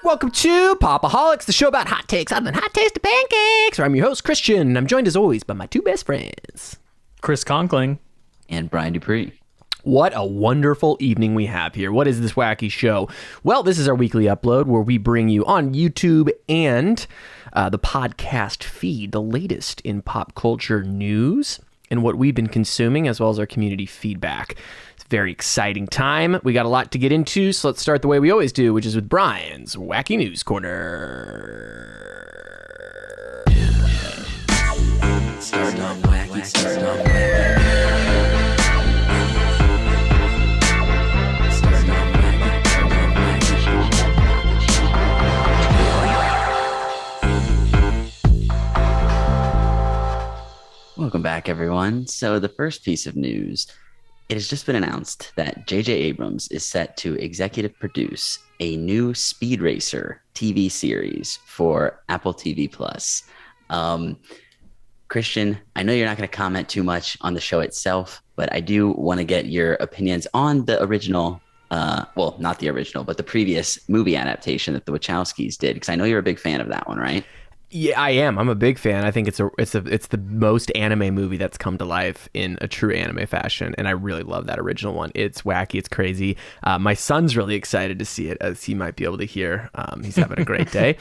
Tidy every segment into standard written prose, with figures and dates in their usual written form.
Welcome to Pop-O-Holics, the show about hot takes other than hot tasty pancakes. Where I'm your host, Christian, and I'm joined as always by my two best friends, Chris Conkling and Brian Dupree. What a wonderful evening we have here. What is this wacky show? Well, this is our weekly upload where we bring you on YouTube and the podcast feed the latest in pop culture news and what we've been consuming, as well as our community feedback. It's a very exciting time. We got a lot to get into, so let's start the way we always do, which is with Brian's Wacky News Corner. Start on wacky, start on wacky. Welcome back, everyone. So the first piece of news, it has just been announced that J.J. Abrams is set to executive produce a new Speed Racer TV series for Apple TV+. Christian, I know you're not going to comment too much on the show itself, but I do want to get your opinions on the original, well, not the original, but the previous movie adaptation that the Wachowskis did, because I know you're a big fan of that one, right? Yeah, I am. I'm a big fan. I think it's the most anime movie that's come to life in a true anime fashion, and I really love that original one. It's wacky, it's crazy. My son's really excited to see it, as he might be able to hear. He's having a great day.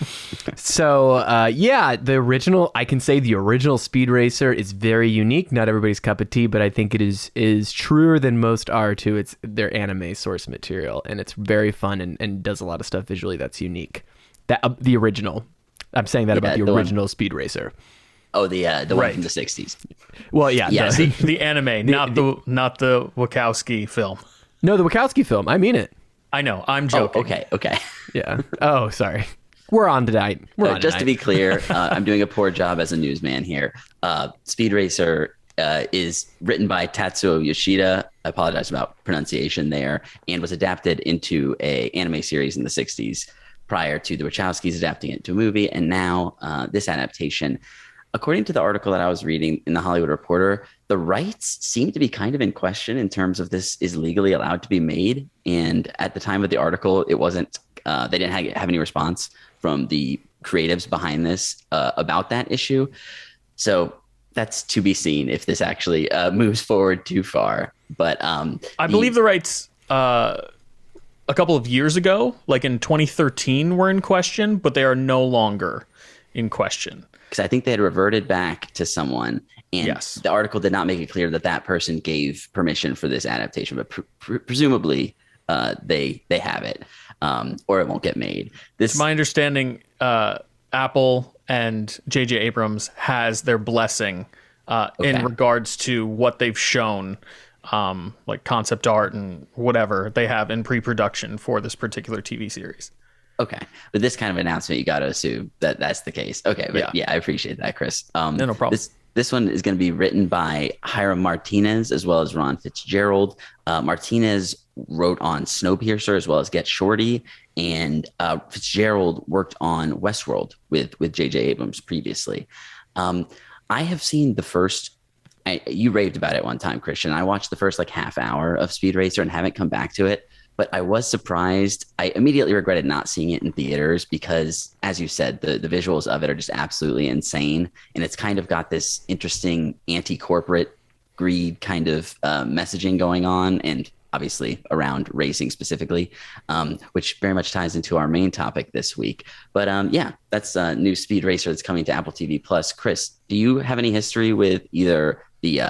So, yeah, the original Speed Racer is very unique. Not everybody's cup of tea, but I think it is truer than most are to their anime source material, and it's very fun and does a lot of stuff visually that's unique. The original. I'm saying that about the original Speed Racer. Oh, the one from the 60s. Well, yeah. The anime, not the Wachowski film. No, the Wachowski film. I mean it. I know. I'm joking. Oh, okay. Yeah. Oh, sorry. We're on tonight. To be clear, I'm doing a poor job as a newsman here. Speed Racer is written by Tatsuo Yoshida. I apologize about pronunciation there, and was adapted into an anime series in the 60s. Prior to the Wachowskis adapting it to a movie, and now this adaptation. According to the article that I was reading in the Hollywood Reporter, the rights seem to be kind of in question in terms of this is legally allowed to be made. And at the time of the article, it wasn't. They didn't have any response from the creatives behind this about that issue. So that's to be seen if this actually moves forward too far. But I believe the rights. A couple of years ago, like in 2013, were in question, but they are no longer in question. Because I think they had reverted back to someone, and yes. The article did not make it clear that person gave permission for this adaptation, but presumably they have it, or it won't get made. It's my understanding Apple and J.J. Abrams has their blessing in regards to what they've shown. Like concept art and whatever they have in pre-production for this particular TV series. Okay. But this kind of announcement, you got to assume that that's the case. Okay. But yeah I appreciate that, Chris. No problem. This one is going to be written by Hiram Martinez as well as Ron Fitzgerald. Martinez wrote on Snowpiercer as well as Get Shorty, and Fitzgerald worked on Westworld with J.J. Abrams previously. I have seen the first. You raved about it one time, Christian. I watched the first half hour of Speed Racer and haven't come back to it, but I was surprised. I immediately regretted not seeing it in theaters because, as you said, the visuals of it are just absolutely insane. And it's kind of got this interesting anti-corporate greed kind of messaging going on, and obviously around racing specifically, which very much ties into our main topic this week. But yeah, that's a new Speed Racer that's coming to Apple TV+. Chris, do you have any history with either the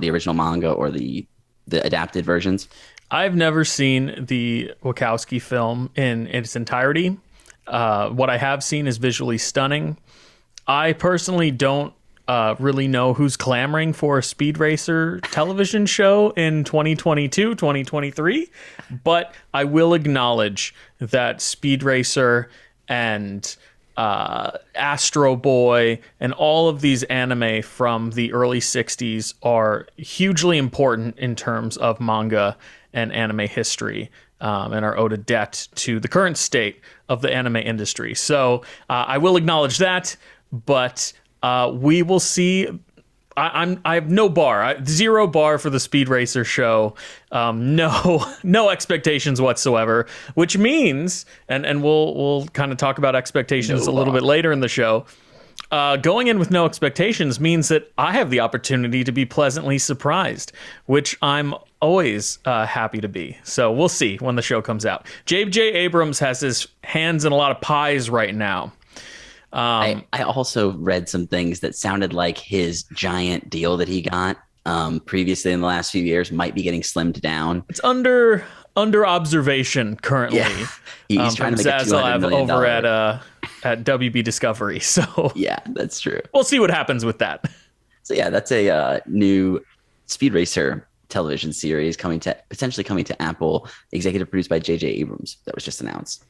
original manga or the adapted versions? I've never seen the Wachowski film in its entirety. What I have seen is visually stunning. I personally don't really know who's clamoring for a Speed Racer television show in 2022, 2023, but I will acknowledge that Speed Racer and Astro Boy and all of these anime from the early 60s are hugely important in terms of manga and anime history, and are owed a debt to the current state of the anime industry. So I will acknowledge that, but we will see I have no bar, zero bar for the Speed Racer show. No expectations whatsoever, which means, and we'll kind of talk about expectations a little bit later in the show. Going in with no expectations means that I have the opportunity to be pleasantly surprised, which I'm always happy to be. So we'll see when the show comes out. J.J. Abrams has his hands in a lot of pies right now. I also read some things that sounded like his giant deal that he got previously in the last few years might be getting slimmed down. It's under observation currently. Yeah. He's trying to make a $200 million over at WB Discovery. So yeah, that's true. We'll see what happens with that. So yeah, that's a new Speed Racer television series potentially coming to Apple, executive produced by J.J. Abrams. That was just announced.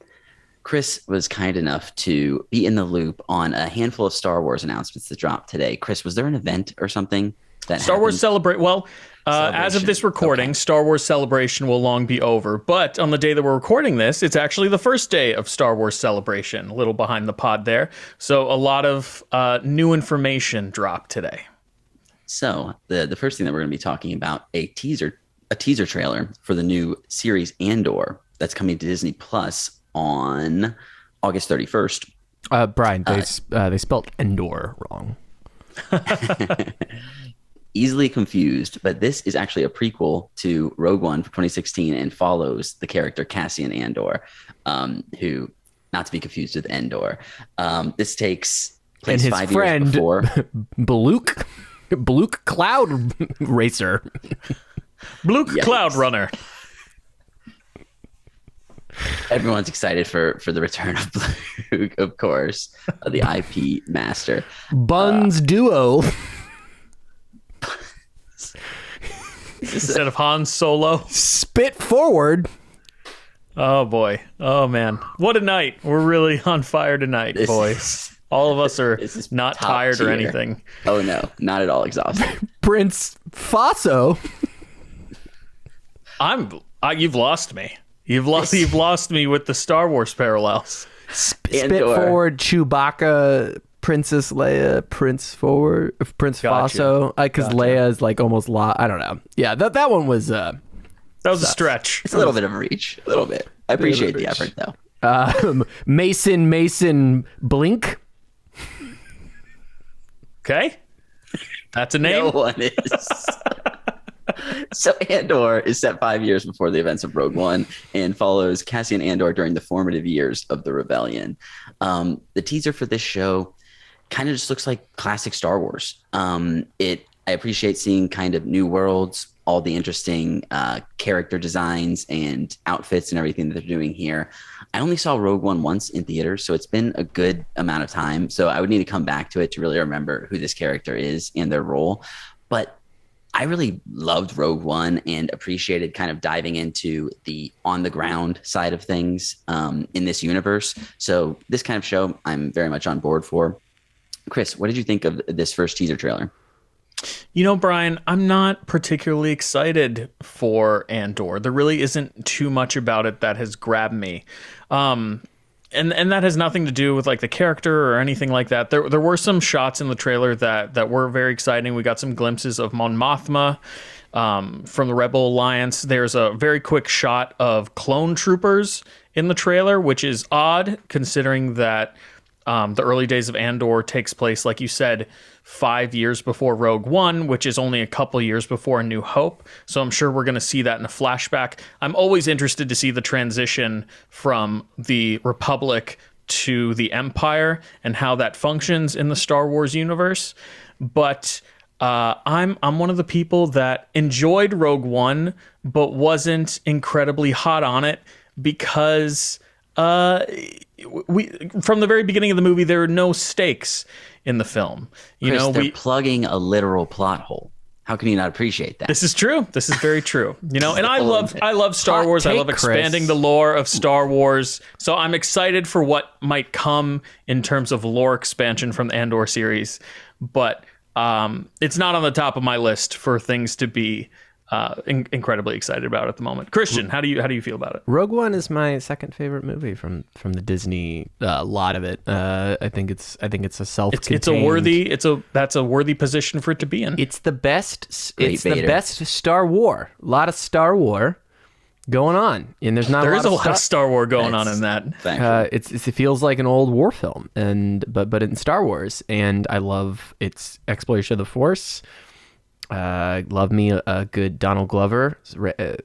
Chris was kind enough to be in the loop on a handful of Star Wars announcements that dropped today. Chris, was there an event or something that Star Wars Celebrate? Well, as of this recording, Star Wars Celebration will long be over. But on the day that we're recording this, it's actually the first day of Star Wars Celebration. A little behind the pod there. So a lot of new information dropped today. So the first thing that we're going to be talking about, a teaser trailer for the new series Andor that's coming to Disney Plus on August 31st. Brian, they spelled Endor wrong. Easily confused, but this is actually a prequel to Rogue One from 2016 and follows the character Cassian Andor, who, not to be confused with Endor. This takes place and his 5 friend, years before. Bluke Cloud Racer. Bluke Cloud Runner. Everyone's excited for the return of Bluke, of course, the IP master. Buns Duo. Instead of Han Solo. Spit forward. Oh, boy. Oh, man. What a night. We're really on fire tonight, boys. All of us are not tired or anything. Oh, no. Not at all exhausted. Prince Faso. You've lost me. You've lost me with the Star Wars parallels. Spit forward, Chewbacca, Princess Leia, Prince Faso. Because Leia is like almost lost. I don't know. Yeah, that one was. That was a stretch. It's a little bit of a reach. A little bit. I appreciate the effort, though. Mason Blink. Okay, that's a name. No one is. So Andor is set 5 years before the events of Rogue One and follows Cassian Andor during the formative years of the rebellion. The teaser for this show kind of just looks like classic Star Wars. I appreciate seeing kind of new worlds, all the interesting character designs and outfits and everything that they're doing here. I only saw Rogue One once in theaters, so it's been a good amount of time. So I would need to come back to it to really remember who this character is and their role. But I really loved Rogue One and appreciated kind of diving into the on the ground side of things in this universe. So this kind of show I'm very much on board for. Chris, what did you think of this first teaser trailer? You know, Brian, I'm not particularly excited for Andor. There really isn't too much about it that has grabbed me. And that has nothing to do with like the character or anything like that. There were some shots in the trailer that were very exciting. We got some glimpses of Mon Mothma from the Rebel Alliance. There's a very quick shot of clone troopers in the trailer, which is odd considering that the early days of Andor takes place, like you said, 5 years before Rogue One, which is only a couple years before A New Hope. So I'm sure we're going to see that in a flashback. I'm always interested to see the transition from the Republic to the Empire and how that functions in the Star Wars universe. But I'm one of the people that enjoyed Rogue One, but wasn't incredibly hot on it because we from the very beginning of the movie there were no stakes in the film. They're plugging a literal plot hole. How can you not appreciate that? This is true. This is very true. And I love Star Wars. I love expanding Chris. the lore of Star Wars. So I'm excited for what might come in terms of lore expansion from the Andor series. But it's not on the top of my list for things to be incredibly excited about at the moment. Christian, how do you feel about it? Rogue One is my second favorite movie from the Disney lot of it. I think it's a self-contained. That's a worthy position for it to be in. It's the best. Great It's Vader. the best Star War. A lot of Star War going on, and there's not. There a is lot a of lot of Star Wars going on in that. Thankfully. it feels like an old war film, but in Star Wars, and I love its exploration of the Force. Love me a good Donald Glover, Lando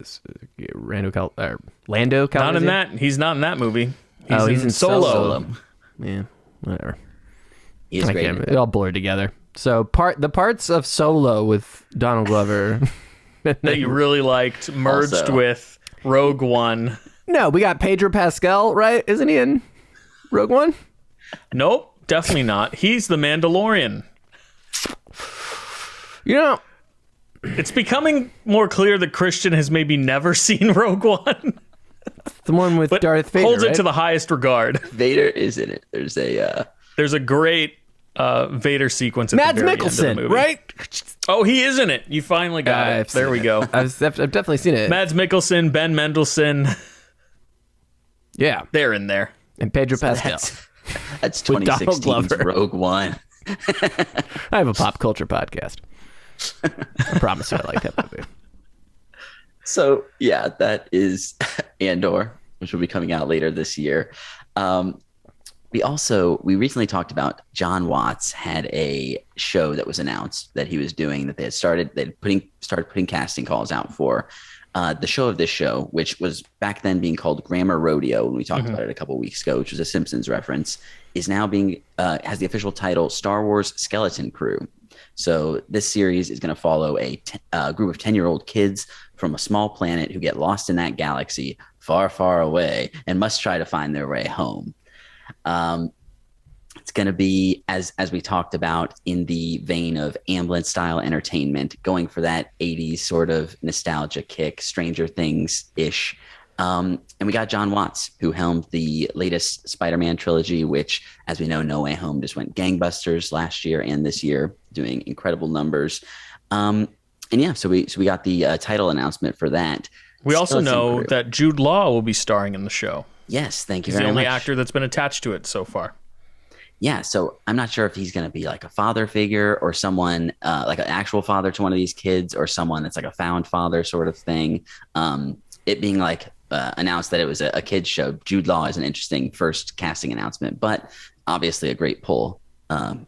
Calrissian. Not in that. He's not in that movie. He's in Solo. Yeah, whatever. He's I great. can't, it all blurred together. So the parts of Solo with Donald Glover that you really liked merged Also. with Rogue One. No, we got Pedro Pascal, right? Isn't he in Rogue One? Nope, definitely not. He's the Mandalorian. You know, It's becoming more clear that Christian has maybe never seen Rogue One, the one with but Darth Vader, holds right? it to the highest regard. Vader is in it. There's a great Vader sequence at Mads the very end of the Mikkelsen, movie. right? Oh, he is in it. You finally got it. There we go. I've definitely seen it. Mads Mikkelsen, Ben Mendelsohn, Yeah, they're in there. and Pedro Pascal. That's With Donald 2016's Glover. Rogue One. I have a pop culture podcast. I promise you I like that movie. So yeah, that is Andor, which will be coming out later this year. We recently talked about John Watts had a show that was announced that he was doing, that they'd started putting casting calls out for. The show of this show, which was back then being called Grammar Rodeo when we talked about it a couple weeks ago, which was a Simpsons reference, is now being has the official title Star Wars Skeleton Crew. So this series is going to follow a group of 10-year-old kids from a small planet who get lost in that galaxy far, far away and must try to find their way home. It's going to be, as we talked about, in the vein of Amblin-style entertainment, going for that 80s sort of nostalgia kick, Stranger Things-ish. And we got John Watts, who helmed the latest Spider-Man trilogy, which, as we know, No Way Home just went gangbusters last year and this year, doing incredible numbers. And yeah, so we got the title announcement for that. We also Skeleton know Crew. that Jude Law will be starring in the show. Yes, thank you He's very the only much. actor that's been attached to it so far. Yeah, so I'm not sure if he's going to be like a father figure or someone like an actual father to one of these kids, or someone that's like a found father sort of thing. It being like announced that it was a kid's show, Jude Law is an interesting first casting announcement, but obviously a great pull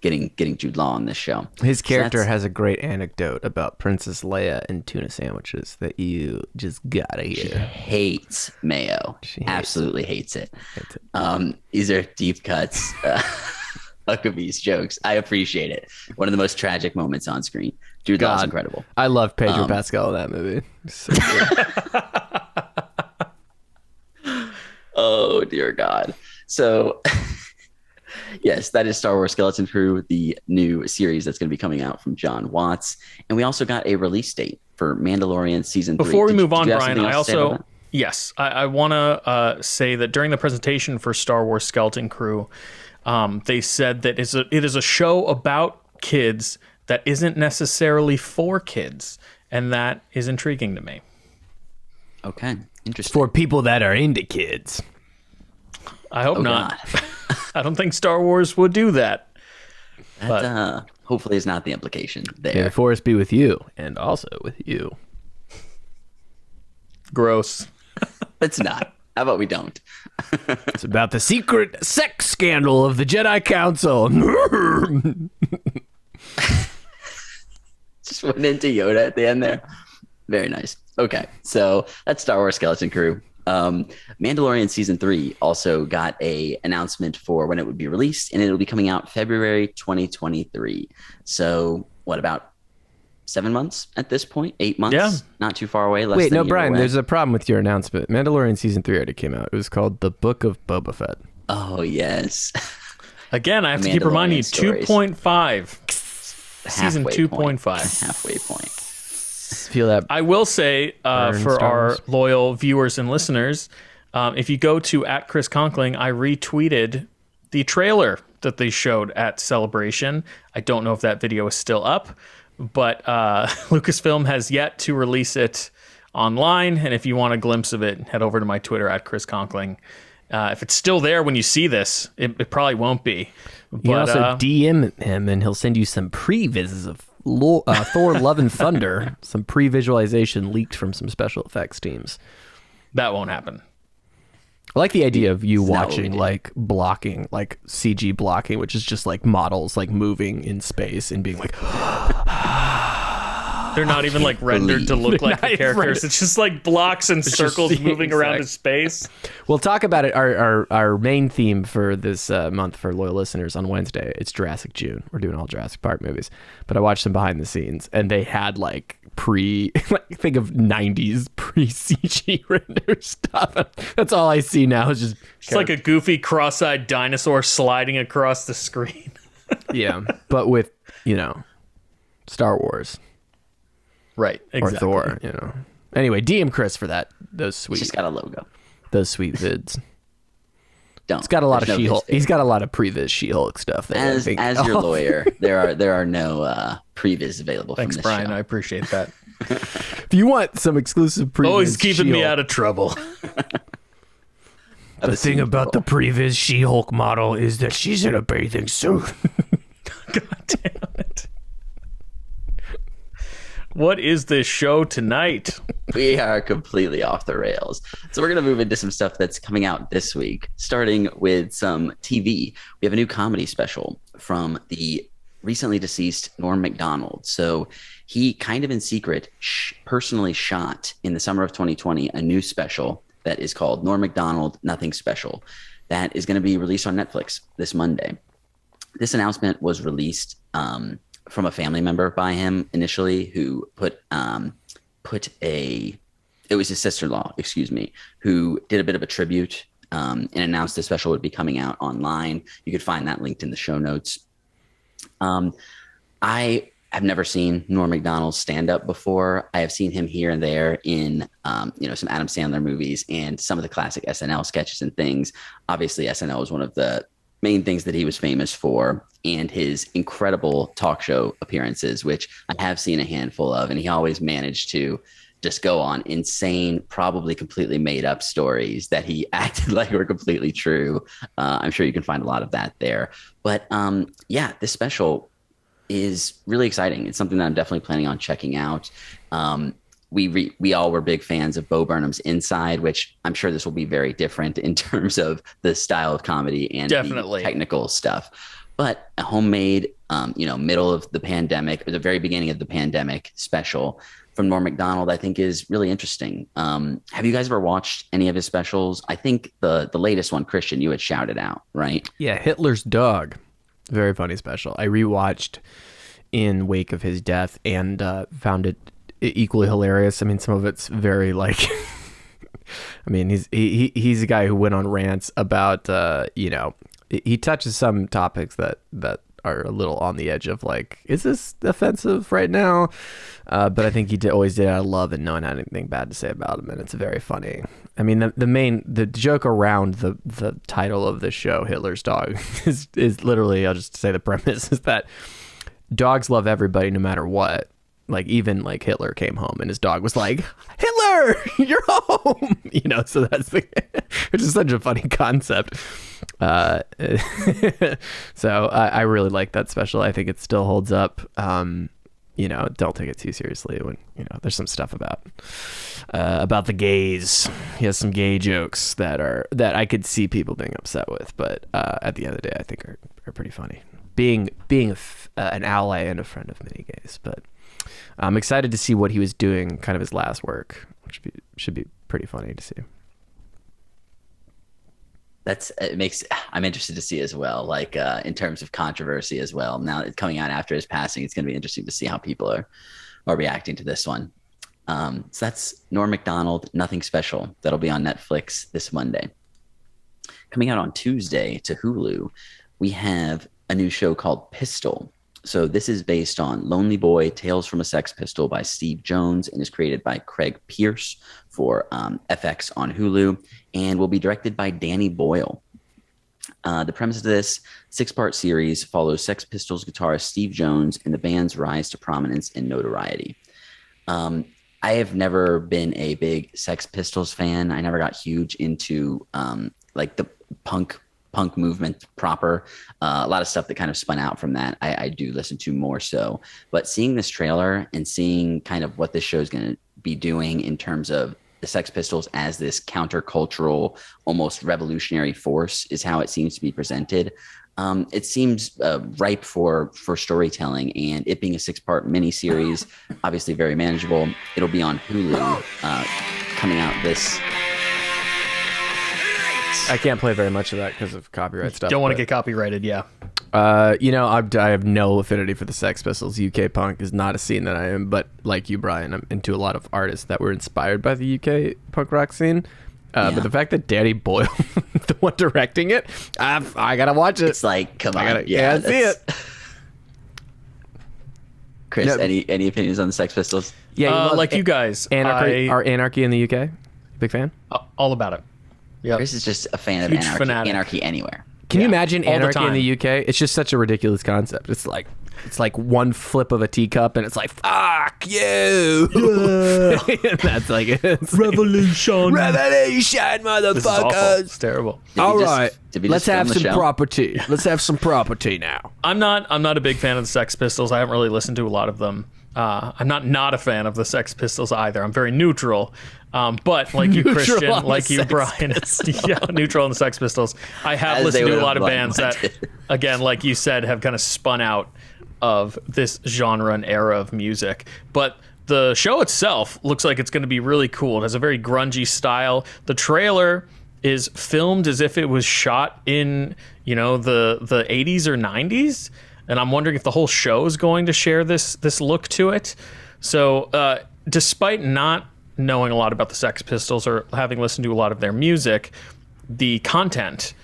getting Jude Law on this show. His So character that's- has a great anecdote about Princess Leia and tuna sandwiches that you just gotta hear. hates mayo. She hates Absolutely hates it. Hates it. These are deep cuts. Huckabee's jokes. I appreciate it. One of the most tragic moments on screen. Jude Law's God. incredible. I love Pedro Pascal in that movie. So good. Oh dear God. So yes, that is Star Wars Skeleton Crew, the new series that's going to be coming out from John Watts. And we also got a release date for Mandalorian season 3. Before we move on, did you have Brian, something I else to say about also that? yes, I want to say that during the presentation for Star Wars Skeleton Crew, they said that it is a show about kids that isn't necessarily for kids, and that is intriguing to me. Okay, interesting. For people that are into kids. I hope Oh, not. God. I don't think Star Wars would do that. That hopefully is not the implication May there. the force be with you, and also with you. Gross. It's not. How about we don't? It's about the secret sex scandal of the Jedi Council. Just went into Yoda at the end there. Very nice. Okay, so that's Star Wars Skeleton Crew. Mandalorian season 3 also got a announcement for when it would be released, and it'll be coming out February 2023. So what, about 7 months at this point? 8 months? Yeah. Not too far away. Less Wait, than no, a year Brian, away. there's a problem with your announcement. Mandalorian Season 3 already came out. It was called The Book of Boba Fett. Oh yes. Again, I have to keep reminding you, Mandalorian stories. 2.5. Season Halfway 2.5. point. Halfway point. Feel that? I will say Burn for Star our Wars. loyal viewers and listeners, if you go to @ChrisConkling, I retweeted the trailer that they showed at Celebration. I don't know if that video is still up, but Lucasfilm has yet to release it online. And if you want a glimpse of it, head over to my Twitter at Chris Conkling. If it's still there when you see this, it probably won't be. You can also DM him, and he'll send you some pre-vises of Thor: Love and Thunder, some pre-visualization leaked from some special effects teams. That won't happen. I like the idea of you watching like blocking, like CG blocking, which is just like models like moving in space and being like, they're not even like rendered to look like the characters. It's just like blocks and circles moving around in space. We'll talk about it. Our main theme for this month for loyal listeners on Wednesday, it's Jurassic June. We're doing all Jurassic Park movies, but I watched some behind the scenes, and they had like think of 90s pre-CG render stuff. That's all I see now is just it's like a goofy cross-eyed dinosaur sliding across the screen. Yeah, but with, Star Wars. Right, exactly. Or Thor, Anyway, DM Chris for that. It's just got a logo. Those sweet vids. It's got a lot of She-Hulk. He's got a lot of previs She-Hulk stuff. As your lawyer, there are no previs available. Thanks, from this Brian. show. I appreciate that. If you want some exclusive previs, always keeping me She-Hulk, out of trouble. The thing about the previs She-Hulk model is that she's in a bathing suit. God damn it. What is this show tonight? We are completely off the rails. So we're going to move into some stuff that's coming out this week, starting with some TV. We have a new comedy special from the recently deceased Norm Macdonald. So he kind of in secret personally shot in the summer of 2020 a new special that is called Norm Macdonald Nothing Special. That is going to be released on Netflix this Monday. This announcement was released from a family member by him initially, who it was his sister-in-law, who did a bit of a tribute and announced the special would be coming out online. You could find that linked in the show notes. I have never seen Norm Macdonald stand up before. I have seen him here and there in some Adam Sandler movies and some of the classic SNL sketches and things. Obviously, SNL was one of the main things that he was famous for, and his incredible talk show appearances, which I have seen a handful of, and he always managed to just go on insane, probably completely made up stories that he acted like were completely true. I'm sure you can find a lot of that there. But this special is really exciting. It's something that I'm definitely planning on checking out. We all were big fans of Bo Burnham's Inside, which I'm sure this will be very different in terms of the style of comedy and definitely the technical stuff. But a homemade, middle of the pandemic, or the very beginning of the pandemic special from Norm Macdonald, I think is really interesting. Have you guys ever watched any of his specials? I think the latest one, Christian, you had shouted out, right? Yeah, Hitler's Dog. Very funny special. I rewatched in wake of his death and found it equally hilarious. I mean, some of it's very like I mean, he's a guy who went on rants about he touches some topics that are a little on the edge of like, is this offensive right now? But I think he always did out of love and no one had anything bad to say about him, and it's very funny. I mean, the joke around the title of the show, Hitler's Dog, is literally, I'll just say the premise is that dogs love everybody no matter what. Like, even like Hitler came home and his dog was like, Hitler, you're home. So that's which is such a funny concept. So I really like that special. I think it still holds up. Don't take it too seriously when, there's some stuff about the gays. He has some gay jokes that I could see people being upset with, but at the end of the day, I think are pretty funny. Being an ally and a friend of many gays, but I'm excited to see what he was doing, kind of his last work, which should be pretty funny to see. I'm interested to see as well, like in terms of controversy as well. Now it's coming out after his passing, it's going to be interesting to see how people are reacting to this one. So that's Norm Macdonald, Nothing Special. That'll be on Netflix this Monday. Coming out on Tuesday to Hulu, we have a new show called Pistol. So this is based on Lonely Boy, Tales from a Sex Pistol by Steve Jones, and is created by Craig Pierce for FX on Hulu, and will be directed by Danny Boyle. The premise of this 6-part series follows Sex Pistols guitarist Steve Jones and the band's rise to prominence and notoriety. I have never been a big Sex Pistols fan. I never got huge into like the punk movement proper. A lot of stuff that kind of spun out from that I do listen to more so. But seeing this trailer and seeing kind of what this show is going to be doing in terms of the Sex Pistols as this countercultural, almost revolutionary force is how it seems to be presented. It seems ripe for storytelling, and it being a 6-part miniseries, obviously very manageable. It'll be on Hulu coming out this. I can't play very much of that because of copyright stuff. Don't want to get copyrighted, yeah. I have no affinity for the Sex Pistols. UK punk is not a scene that I am, but like you, Brian, I'm into a lot of artists that were inspired by the UK punk rock scene. But the fact that Danny Boyle, the one directing it, I gotta watch it. It's like, come on, yeah, see it. Chris, any opinions on the Sex Pistols? Yeah, you guys, Anarchy in the UK. Big fan. All about it. Yeah, Chris is just a fan of Huge anarchy. fanatic. Anarchy anywhere. Can you imagine all the Anarchy in time. the UK? It's just such a ridiculous concept. It's like one flip of a teacup, and it's like fuck you. That's like Revolution, motherfuckers. This is awful. It's terrible. All right, did we let's just have film the some show? property. Let's have some property now. I'm not a big fan of the Sex Pistols. I haven't really listened to a lot of them. I'm not a fan of the Sex Pistols either. I'm very neutral. But like you, Neutral Christian, on like the you, Sex Brian, neutral on the Sex Pistols. I have As listened they to a would lot of have bands that, again, like you said, have kind of spun out of this genre and era of music. But the show itself looks like it's going to be really cool. It has a very grungy style. The trailer is filmed as if it was shot in, the 80s or 90s. And I'm wondering if the whole show is going to share this look to it. So despite not knowing a lot about the Sex Pistols or having listened to a lot of their music, the content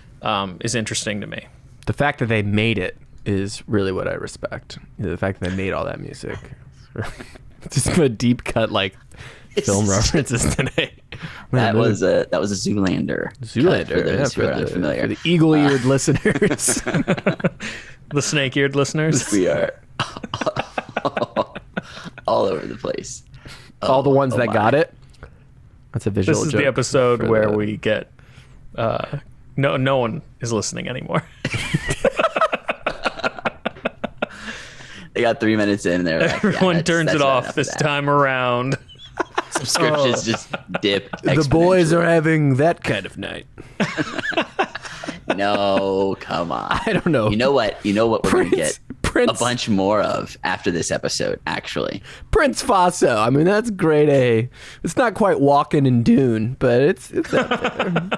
is interesting to me. The fact that they made it is really what I respect. The fact that they made all that music. Just a deep cut film references today. That was a Zoolander. Zoolander, For those who are for unfamiliar. the eagle-eared listeners. The snake-eared listeners. We are all over the place. All the ones that my. got it. That's a visual This is joke the episode for where we get no one is listening anymore. They got 3 minutes in, and they're like, Everyone turns that's it not off enough this of that. time around. Subscriptions just dip. The boys are having that kind of night. No, come on. I don't know. You know what? We're gonna get Prince, a bunch more of after this episode. Actually, Prince Faso. I mean, that's grade A. It's not quite Walking in Dune, but it's up there.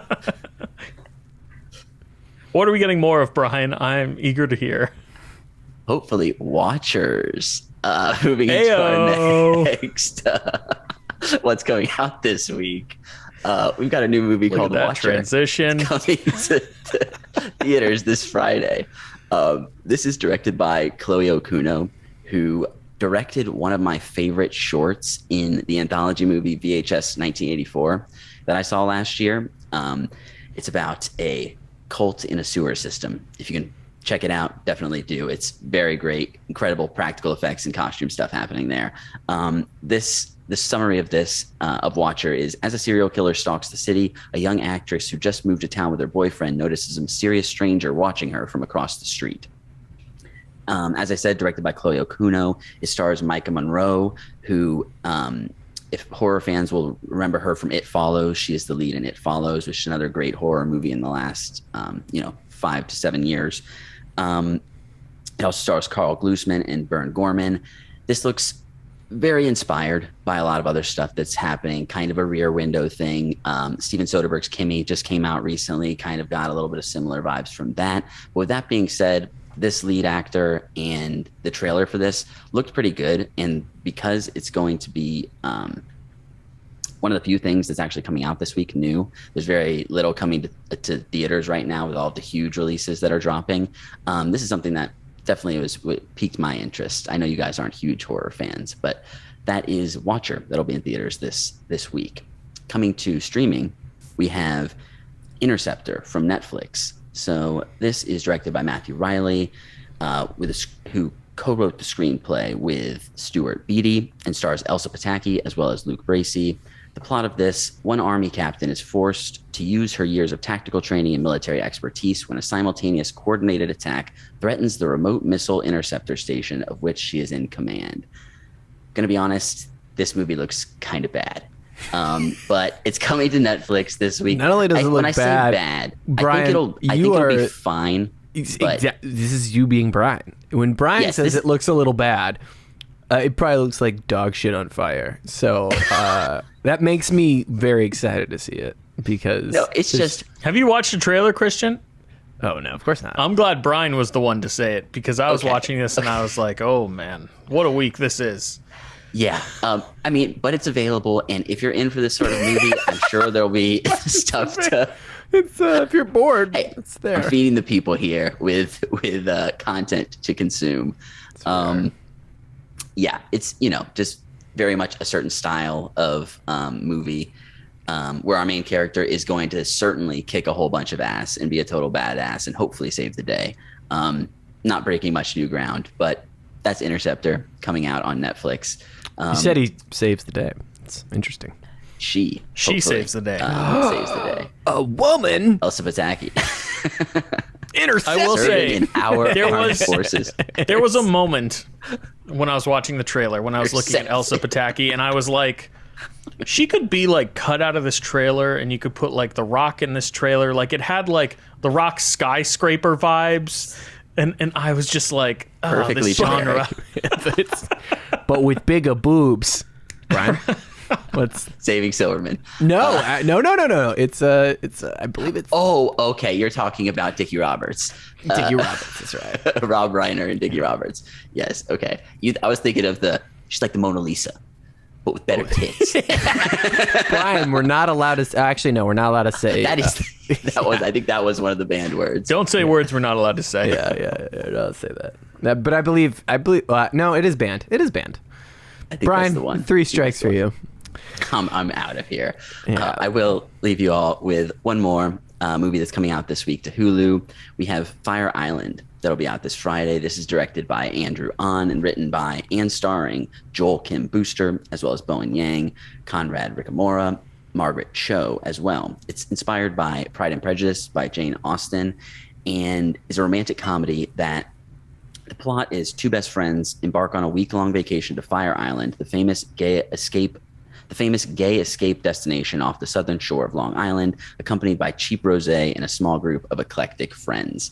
What are we getting more of, Brian? I'm eager to hear. hopefully, Watchers. Moving into our Ayo. next. What's coming out this week? We've got a new movie Look called at that Watcher. transition. Coming to theaters this Friday. This is directed by Chloe Okuno, who directed one of my favorite shorts in the anthology movie VHS 1984 that I saw last year. It's about a cult in a sewer system. If you can check it out, definitely do. It's very great, incredible practical effects and costume stuff happening there. The summary of this, of Watcher, is as a serial killer stalks the city, a young actress who just moved to town with her boyfriend notices a mysterious stranger watching her from across the street. As I said, directed by Chloe Okuno. It stars Micah Monroe, who, if horror fans will remember her from It Follows, she is the lead in It Follows, which is another great horror movie in the last, 5 to 7 years. It also stars Carl Glusman and Bern Gorman. This looks very inspired by a lot of other stuff that's happening, kind of a Rear Window thing. Steven Soderbergh's Kimmy just came out recently, kind of got a little bit of similar vibes from that. But with that being said, this lead actor and the trailer for this looked pretty good. And because it's going to be one of the few things that's actually coming out this week new, there's very little coming to theaters right now with all of the huge releases that are dropping. This is something that definitely piqued my interest. I know you guys aren't huge horror fans, but that is Watcher. That'll be in theaters this week. Coming to streaming, we have Interceptor from Netflix. So this is directed by Matthew Riley, who co-wrote the screenplay with Stuart Beattie and stars Elsa Pataki as well as Luke Bracey. The plot of this: one army captain is forced to use her years of tactical training and military expertise when a simultaneous coordinated attack threatens the remote missile interceptor station of which she is in command. Gonna be honest, this movie looks kind of bad. But it's coming to Netflix this week. Not only does it look when I say bad, Brian, I think it'll be fine. But this is you being Brian. When Brian says it looks a little bad, it probably looks like dog shit on fire. So that makes me very excited to see it because no, it's just. Have you watched the trailer, Christian? Oh no, of course not. I'm glad Brian was the one to say it because I was watching this and I was like, oh man, what a week this is. Yeah, I mean, but it's available, and if you're in for this sort of movie, I'm sure there'll be stuff to. It's if you're bored, hey, it's there. I'm feeding the people here with content to consume. Yeah, it's just very much a certain style of movie where our main character is going to certainly kick a whole bunch of ass and be a total badass and hopefully save the day. Not breaking much new ground, but that's Interceptor coming out on Netflix. You said he saves the day. It's interesting. She saves the day. Saves the day. A woman. Elsa Pataki. Interceptor. I will say in our armed forces. There was a moment when I was watching the trailer when I was looking at Elsa Pataki and I was like, she could be like cut out of this trailer and you could put like The Rock in this trailer. Like it had like The Rock skyscraper vibes. And I was just like, oh, perfectly this genre. But with bigger boobs. Brian? What's Saving Silverman? No. It's I believe it's Oh, okay. You're talking about Dickie Roberts. Dickie Roberts, that's right. Rob Reiner and Dickie Roberts. Yes, okay. I was thinking of she's like the Mona Lisa, but with better tits. Brian, we're not allowed to actually no, we're not allowed to say I think that was one of the banned words. Don't say words we're not allowed to say. Yeah, don't say that. But I believe no, it is banned. It is banned. I think Brian, that's the one. 3 strikes for you. I'm out of here. Yeah. I will leave you all with one more movie that's coming out this week to Hulu. We have Fire Island that'll be out this Friday. This is directed by Andrew Ahn and written by and starring Joel Kim Booster, as well as Bowen Yang, Conrad Ricamora, Margaret Cho as well. It's inspired by Pride and Prejudice by Jane Austen and is a romantic comedy that the plot is two best friends embark on a week-long vacation to Fire Island, the famous gay escape destination off the southern shore of Long Island, accompanied by cheap rosé and a small group of eclectic friends.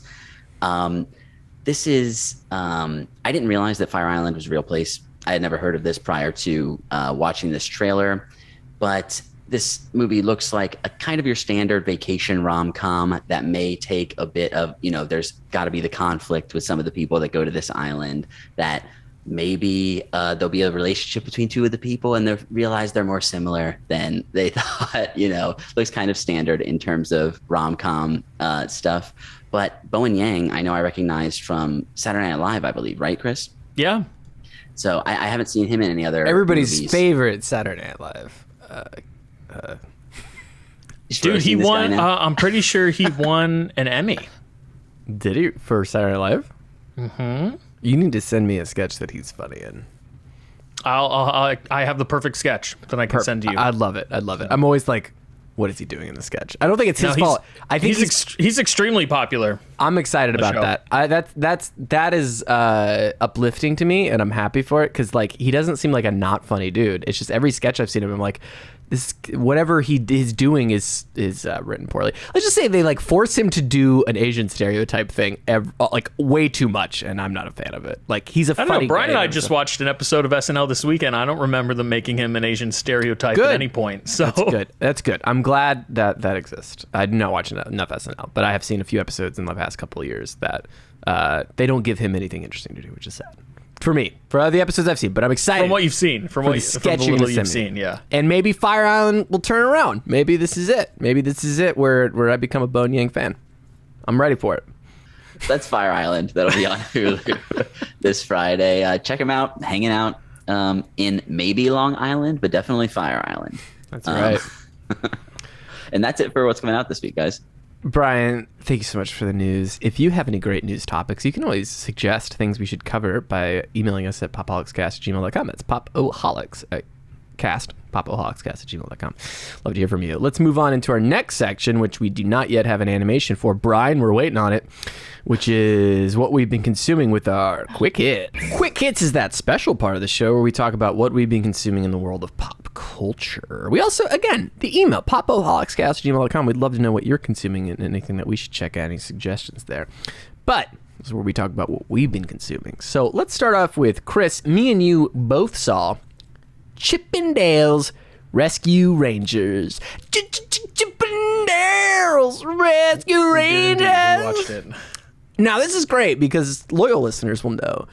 This is I didn't realize that Fire Island was a real place. I had never heard of this prior to watching this trailer, but this movie looks like a kind of your standard vacation rom-com that may take a bit of, there's got to be the conflict with some of the people that go to this island, that maybe there'll be a relationship between two of the people and they realize they're more similar than they thought. Looks kind of standard in terms of rom-com stuff. But Bowen Yang, I know I recognized from Saturday Night Live, I believe, right, Chris? Yeah. So I haven't seen him in any other everybody's movies. favorite Saturday Night Live. Dude, he won. I'm pretty sure he won an Emmy. Did he for Saturday Night Live? Mm-hmm. You need to send me a sketch that he's funny in. I have the perfect sketch that I can send to you. I'd love it. I'm always like, what is he doing in the sketch? I don't think it's his fault. I think he's extremely popular. I'm excited about that. That is uplifting to me, and I'm happy for it because like he doesn't seem like a not funny dude. It's just every sketch I've seen of him, like this, whatever he is doing is written poorly. Let's just say they like force him to do an Asian stereotype thing, like way too much, and I'm not a fan of it. Like he's a funny. Brian and I just watched an episode of SNL this weekend. I don't remember them making him an Asian stereotype at any point. So That's good. I'm glad that exists. I did not watch enough SNL, but I have seen a few episodes in the past couple of years that they don't give him anything interesting to do, which is sad. For me, for the episodes I've seen, but I'm excited. From what you've seen, from the little you've seen, yeah. And maybe Fire Island will turn around. Maybe this is it. Maybe this is it where I become a Bowen Yang fan. I'm ready for it. That's Fire Island. That'll be on Hulu this Friday. Check them out, hanging out in maybe Long Island, but definitely Fire Island. That's right. And that's it for what's coming out this week, guys. Brian, thank you so much for the news. If you have any great news topics, you can always suggest things we should cover by emailing us at popoholicscast@gmail.com. That's Pop-O-Holics Pop-O-Holicscast@gmail.com. Love to hear from you. Let's move on into our next section, which we do not yet have an animation for. Brian, we're waiting on it, which is what we've been consuming with our Quick Hits. Quick Hits is that special part of the show where we talk about what we've been consuming in the world of pop culture. We also, again, the email, popoholicscast@gmail.com. We'd love to know what you're consuming and anything that we should check out, any suggestions there. But this is where we talk about what we've been consuming. So let's start off with Chris. Me and you both saw Chippendales Rescue Rangers. Chippendales Rescue Rangers. We watched it. Now, this is great because loyal listeners will know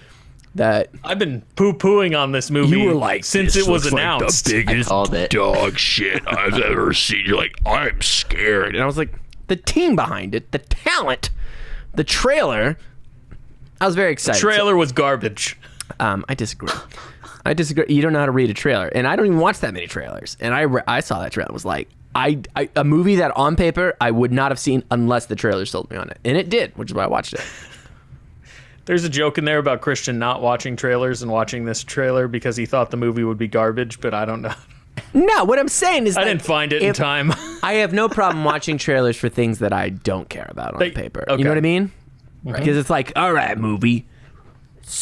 that I've been poo-pooing on this movie you were like, since it was announced. Like the biggest I called it. dog shit I've ever seen. You're like, I'm scared. And I was like, the team behind it, the talent, the trailer, I was very excited. The trailer was garbage. I disagree. You don't know how to read a trailer, and I don't even watch that many trailers. And I saw that trailer and was like, a movie that on paper I would not have seen unless the trailer sold me on it, and it did, which is why I watched it. There's a joke in there about Christian not watching trailers and watching this trailer because he thought the movie would be garbage, but I don't know. No, what I'm saying is I that didn't find it in time. I have no problem watching trailers for things that I don't care about on paper. okay. You know what I mean? Because it's like, all right, movie.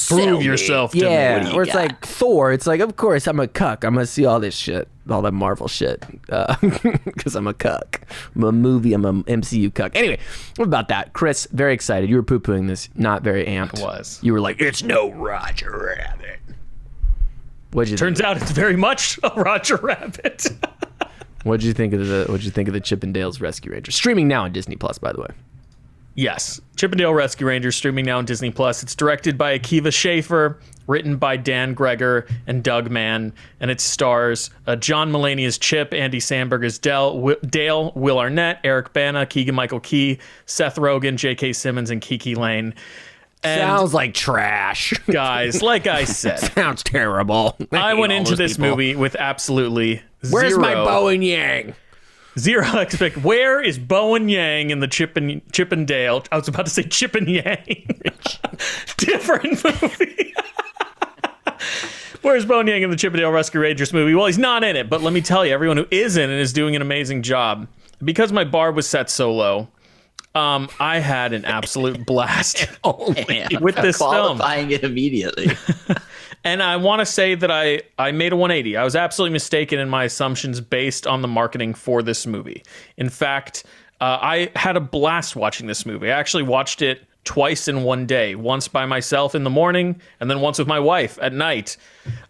Prove yourself to me. Yeah, or it's like Thor. It's like, of course, I'm a cuck. I'm going to see all this shit, all that Marvel shit, because I'm a cuck. I'm a MCU cuck. Anyway, what about that? Chris, very excited. You were poo-pooing this, not very amped. I was. You were like, it's no Roger Rabbit. What'd you Turns think? out it's very much a Roger Rabbit. What'd you think of the Chippendales Rescue Rangers? Streaming now on Disney Plus, by the way. Yes. Chippendale Rescue Rangers streaming now on Disney Plus. It's directed by Akiva Schaffer, written by Dan Greger and Doug Mann, and it stars John Mulaney as Chip, Andy Samberg as Dale, Will Arnett, Eric Bana, Keegan-Michael Key, Seth Rogen, J.K. Simmons, and Kiki Lane. And sounds like trash. guys, like I said, sounds terrible. I went hate all into those this people. movie with absolutely Where's my Bowen Yang? Zero expect. Where is Bowen Yang in the Chippendale? I was about to say Chip and Yang. Different movie. Where's Bowen Yang in the Chippendale Rescue Rangers movie? Well, he's not in it, but let me tell you, everyone who is in it is doing an amazing job. Because my bar was set so low, I had an absolute blast with this film. Qualifying it immediately. And I want to say that I made a 180. I was absolutely mistaken in my assumptions based on the marketing for this movie. In fact, I had a blast watching this movie. I actually watched it twice in one day, once by myself in the morning and then once with my wife at night.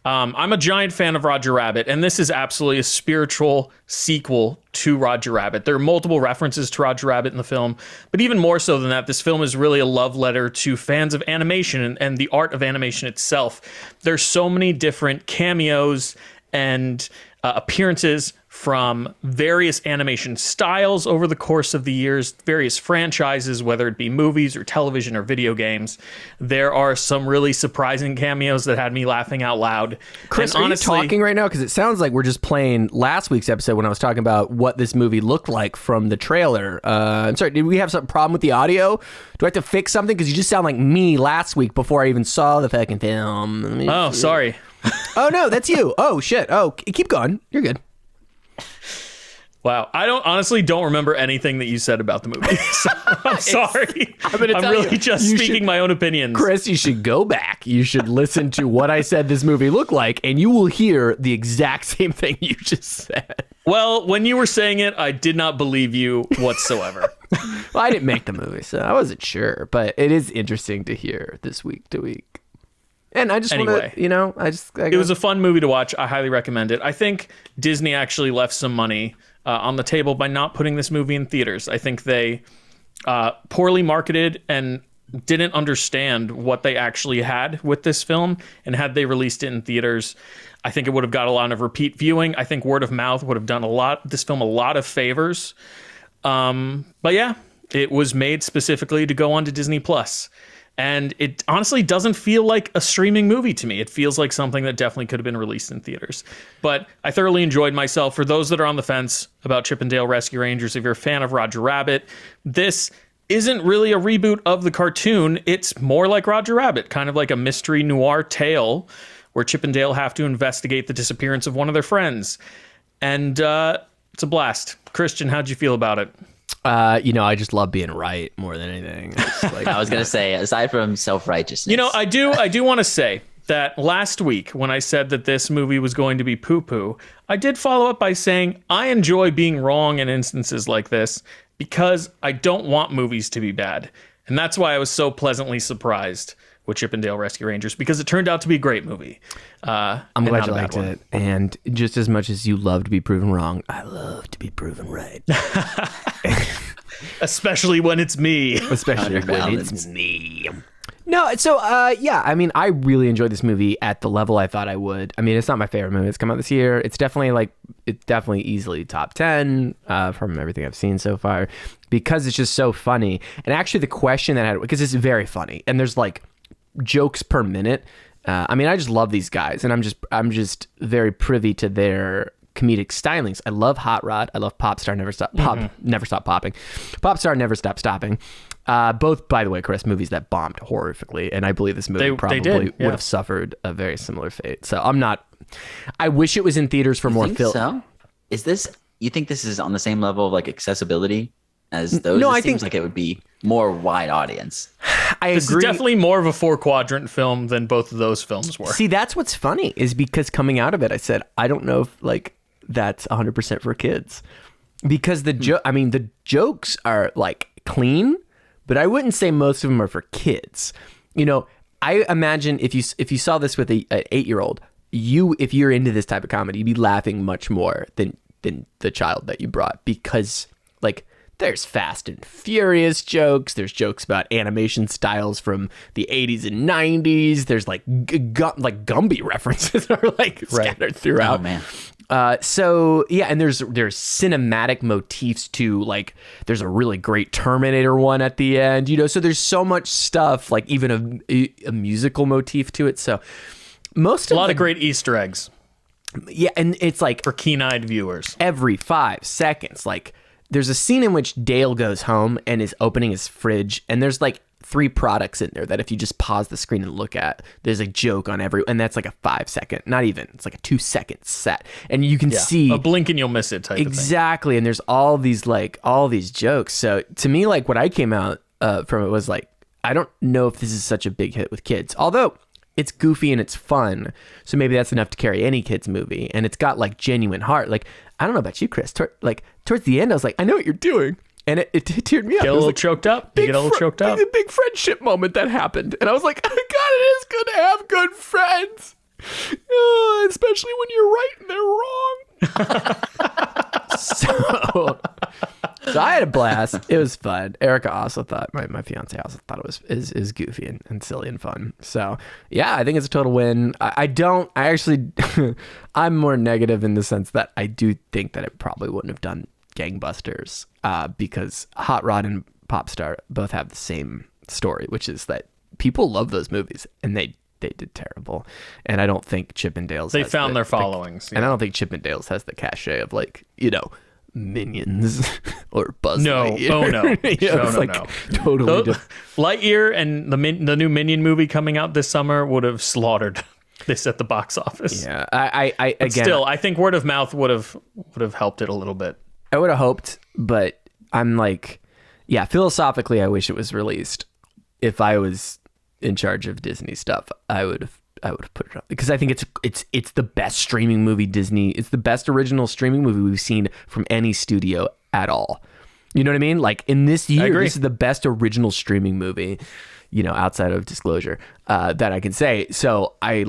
I'm a giant fan of Roger Rabbit, and this is absolutely a spiritual sequel to Roger Rabbit. There are multiple references to Roger Rabbit in the film, but even more so than that, this film is really a love letter to fans of animation and the art of animation itself. There's so many different cameos and appearances from various animation styles over the course of the years, various franchises, whether it be movies or television or video games. There are some really surprising cameos that had me laughing out loud. Chris, and are you talking right now? Because it sounds like we're just playing last week's episode when I was talking about what this movie looked like from the trailer. I'm sorry, did we have some problem with the audio? Do I have to fix something? Because you just sound like me last week before I even saw the fucking film. Oh, sorry. Oh, no, that's you. Oh, shit. Oh, keep going. You're good. Wow, I honestly don't remember anything that you said about the movie. So I'm sorry. I'm really just speaking my own opinions. Chris, you should go back. You should listen to what I said this movie looked like, and you will hear the exact same thing you just said. Well, when you were saying it, I did not believe you whatsoever. Well, I didn't make the movie, so I wasn't sure. But it is interesting to hear this week to week. And I just want to, it was a fun movie to watch. I highly recommend it. I think Disney actually left some money on the table by not putting this movie in theaters. I think they poorly marketed and didn't understand what they actually had with this film. And had they released it in theaters, I think it would have got a lot of repeat viewing. I think word of mouth would have done this film a lot of favors. But yeah, it was made specifically to go onto Disney Plus. And it honestly doesn't feel like a streaming movie to me. It feels like something that definitely could have been released in theaters. But I thoroughly enjoyed myself. For those that are on the fence about Chip and Dale Rescue Rangers, if you're a fan of Roger Rabbit, this isn't really a reboot of the cartoon. It's more like Roger Rabbit, kind of like a mystery noir tale where Chip and Dale have to investigate the disappearance of one of their friends. And it's a blast. Christian, how'd you feel about it? I just love being right more than anything. Like, I was gonna say, aside from self-righteousness, I do want to say that last week when I said that this movie was going to be poo-poo, I did follow up by saying I enjoy being wrong in instances like this because I don't want movies to be bad. And that's why I was so pleasantly surprised with Chip and Dale Rescue Rangers, because it turned out to be a great movie. I'm glad you liked it. And just as much as you love to be proven wrong, I love to be proven right. Especially when it's me. Especially when it's me. No, so I really enjoyed this movie at the level I thought I would. I mean, it's not my favorite movie that's come out this year. It's definitely easily top 10 from everything I've seen so far, because it's just so funny. And actually the question that I had, because it's very funny and there's like jokes per minute. I just love these guys, and I'm just very privy to their comedic stylings. I love Hot Rod. I love Popstar Never Stop Popping. Popstar Never Stop Stopping. Both, by the way, Chris, movies that bombed horrifically, and I believe this movie probably would have suffered a very similar fate. So I wish it was in theaters for more film. So? You think this is on the same level of like accessibility as those? No, I think like it would be more wide audience. This is definitely more of a 4-quadrant film than both of those films were. See, that's what's funny, is because coming out of it, I said, I don't know if like that's 100% for kids, because the jokes are like clean, but I wouldn't say most of them are for kids. I imagine if you saw this with an 8-year-old, if you're into this type of comedy, you'd be laughing much more than the child that you brought, because like there's Fast and Furious jokes. There's jokes about animation styles from the 80s and 90s. There's like Gumby references are like scattered throughout. Oh man. And there's cinematic motifs too. Like there's a really great Terminator one at the end, so there's so much stuff, like even a musical motif to it. So a lot of great Easter eggs. Yeah. And it's like for keen-eyed viewers, every 5 seconds, like there's a scene in which Dale goes home and is opening his fridge, and there's like 3 products in there that if you just pause the screen and look at, there's a joke on and that's like a 5-second, not even, it's like a 2-second set. And you can see a blink and you'll miss it type exactly. of thing. And there's all these jokes. So to me, like what I came out from it was like, I don't know if this is such a big hit with kids, although it's goofy and it's fun. So maybe that's enough to carry any kid's movie. And it's got like genuine heart. Like, I don't know about you, Chris. Towards the end, I was like, I know what you're doing. And it teared me up. Get a little choked up. You get a little choked up. A big friendship moment that happened. And I was like, God, it is good to have good friends. Especially when you're right and they're wrong. So I had a blast. It was fun. Erica also thought, my fiance also thought it was is goofy and silly and fun. So yeah, I think it's a total win. I'm more negative in the sense that I do think that it probably wouldn't have done gangbusters, because Hot Rod and Popstar both have the same story, which is that people love those movies and they did terrible. And I don't think Chip and Dale's found their followings. And I don't think Chip and Dale's has the cachet of like, Minions or Buzz Lightyear. No. Totally different. Lightyear and the new Minion movie coming out this summer would have slaughtered this at the box office. Yeah, I think word of mouth would have helped it a little bit. I would have hoped, but I'm like, philosophically, I wish it was released. If I was in charge of Disney stuff, I would have put it up, because I think it's the best streaming movie Disney. It's the best original streaming movie we've seen from any studio at all. You know what I mean? Like in this year, this is the best original streaming movie, outside of Disclosure, that I can say. So I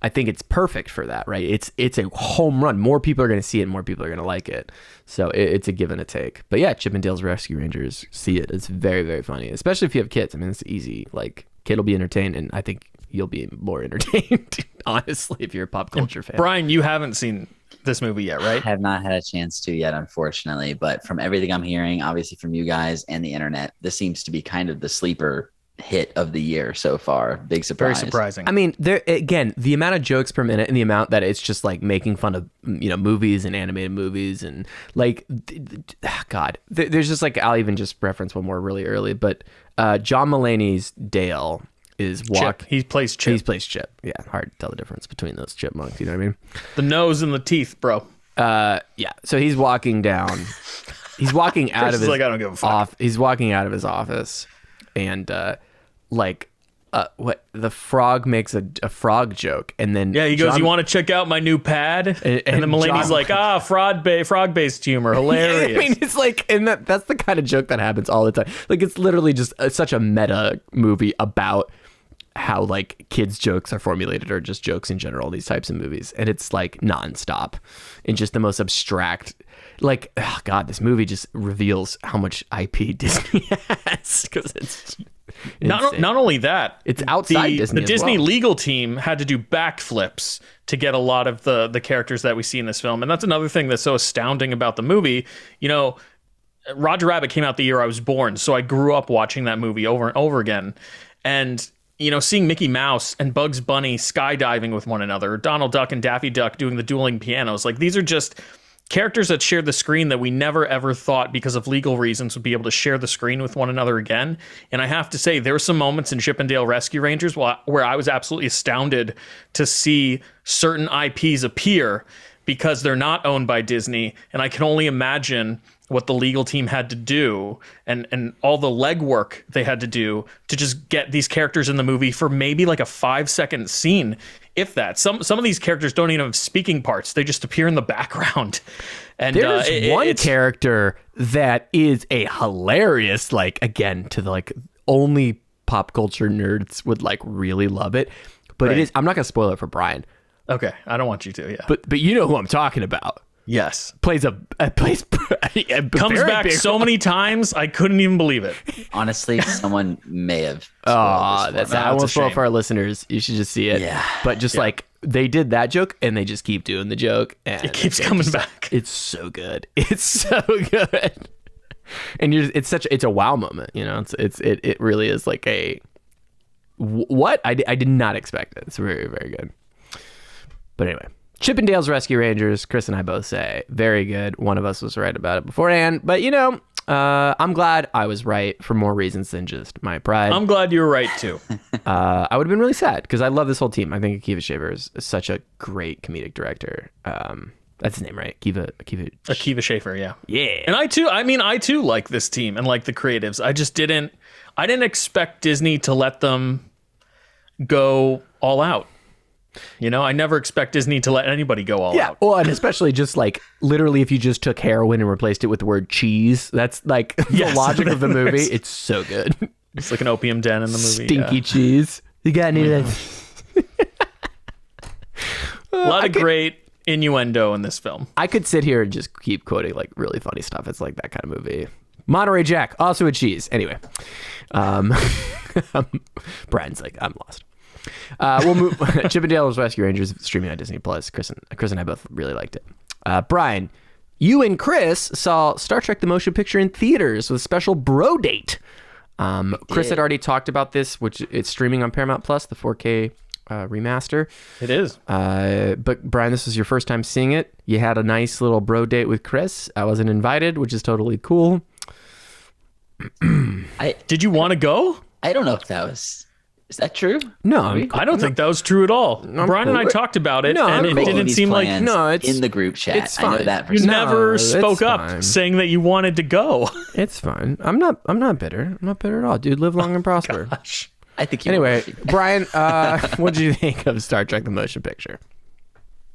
think it's perfect for that, right? It's a home run. More people are going to see it, and more people are going to like it. So it's a give and a take. But yeah, Chip and Dale's Rescue Rangers, see it. It's very, very funny, especially if you have kids. I mean, it's easy. Like, kid will be entertained, and I think you'll be more entertained, honestly, if you're a pop culture fan. Brian, you haven't seen this movie yet, right? I have not had a chance to yet, unfortunately. But from everything I'm hearing, obviously from you guys and the internet, this seems to be kind of the sleeper hit of the year so far. Big surprise. Very surprising. I mean, there again, the amount of jokes per minute and the amount that it's just like making fun of, movies and animated movies and like, God, there's just like, I'll even just reference one more really early, but John Mulaney's Dale is Chip. He plays Chip. He plays Chip. Yeah, hard to tell the difference between those chipmunks. You know what I mean? The nose and the teeth, bro. Yeah. So he's walking down. He's walking out of his I don't give a fuck. He's walking out of his office, and what the frog makes a frog joke, and then he goes, "You want to check out my new pad?" And then Mulaney's like, frog-based humor, hilarious. I mean, it's like, and that's the kind of joke that happens all the time. Like, it's literally just such a meta movie about how like kids jokes are formulated, or just jokes in general, these types of movies, and it's like nonstop in just the most abstract, like, oh God, this movie just reveals how much IP Disney has, because it's not only that, it's outside Disney. The Disney legal team had to do backflips to get a lot of the characters that we see in this film, and that's another thing that's so astounding about the movie. Roger Rabbit came out the year I was born, so I grew up watching that movie over and over again, and seeing Mickey Mouse and Bugs Bunny skydiving with one another, Donald Duck and Daffy Duck doing the dueling pianos, like, these are just characters that share the screen that we never ever thought, because of legal reasons, would be able to share the screen with one another again. And I have to say, there were some moments in Chip and Dale Rescue Rangers where I was absolutely astounded to see certain IPs appear, because they're not owned by Disney, and I can only imagine what the legal team had to do and all the legwork they had to do to just get these characters in the movie for maybe like a 5-second scene, if that. Some of these characters don't even have speaking parts; they just appear in the background. And there's one character that is a hilarious, like, again, to the like only pop culture nerds would like really love it, but right. It is. I'm not gonna spoil it for Brian. Okay, I don't want you to. Yeah, but you know who I'm talking about. Yes, plays a comes back so many times I couldn't even believe it. Honestly, someone may have. I won't spoil for our listeners. You should just see it. Yeah, but just like they did that joke, and they just keep doing the joke, and it keeps coming back. It's so good. It's so good. And it's a wow moment. It really is like a what I did not expect it. It's very, very good. But anyway. Chip and Dale's Rescue Rangers, Chris and I both say, very good. One of us was right about it beforehand. But, I'm glad I was right for more reasons than just my pride. I'm glad you were right, too. I would have been really sad, because I love this whole team. I think Akiva Schaffer is such a great comedic director. That's his name, right? Akiva Schaffer, yeah. Yeah. And I too like this team and like the creatives. I just didn't expect Disney to let them go all out. I never expect Disney to let anybody go all out. Well, and especially just like literally if you just took heroin and replaced it with the word cheese, that's like the logic of the movie. It's so good. It's like an opium den in the movie. Stinky cheese. You got any of that? A lot of great innuendo in this film. I could sit here and just keep quoting like really funny stuff. It's like that kind of movie. Monterey Jack, also a cheese. Anyway, Brian's like, I'm lost. We'll move. Chip and Dale's Rescue Rangers streaming on Disney Plus. Chris and I both really liked it. Brian, you and Chris saw Star Trek: The Motion Picture in theaters with a special bro date. Chris had already talked about this, which it's streaming on Paramount Plus, the 4K remaster. It is. But Brian, this was your first time seeing it. You had a nice little bro date with Chris. I wasn't invited, which is totally cool. Did you want to go? I don't know if that was. Is that true? No, I don't think that was true at all. Brian and I talked about it, and it didn't seem like it's in the group chat. It's fine. I know that for you never spoke up saying that you wanted to go. It's fine. I'm not bitter. I'm not bitter at all, dude. Live long and prosper. Gosh. I think you. Anyway, Brian, what did you think of Star Trek: The Motion Picture?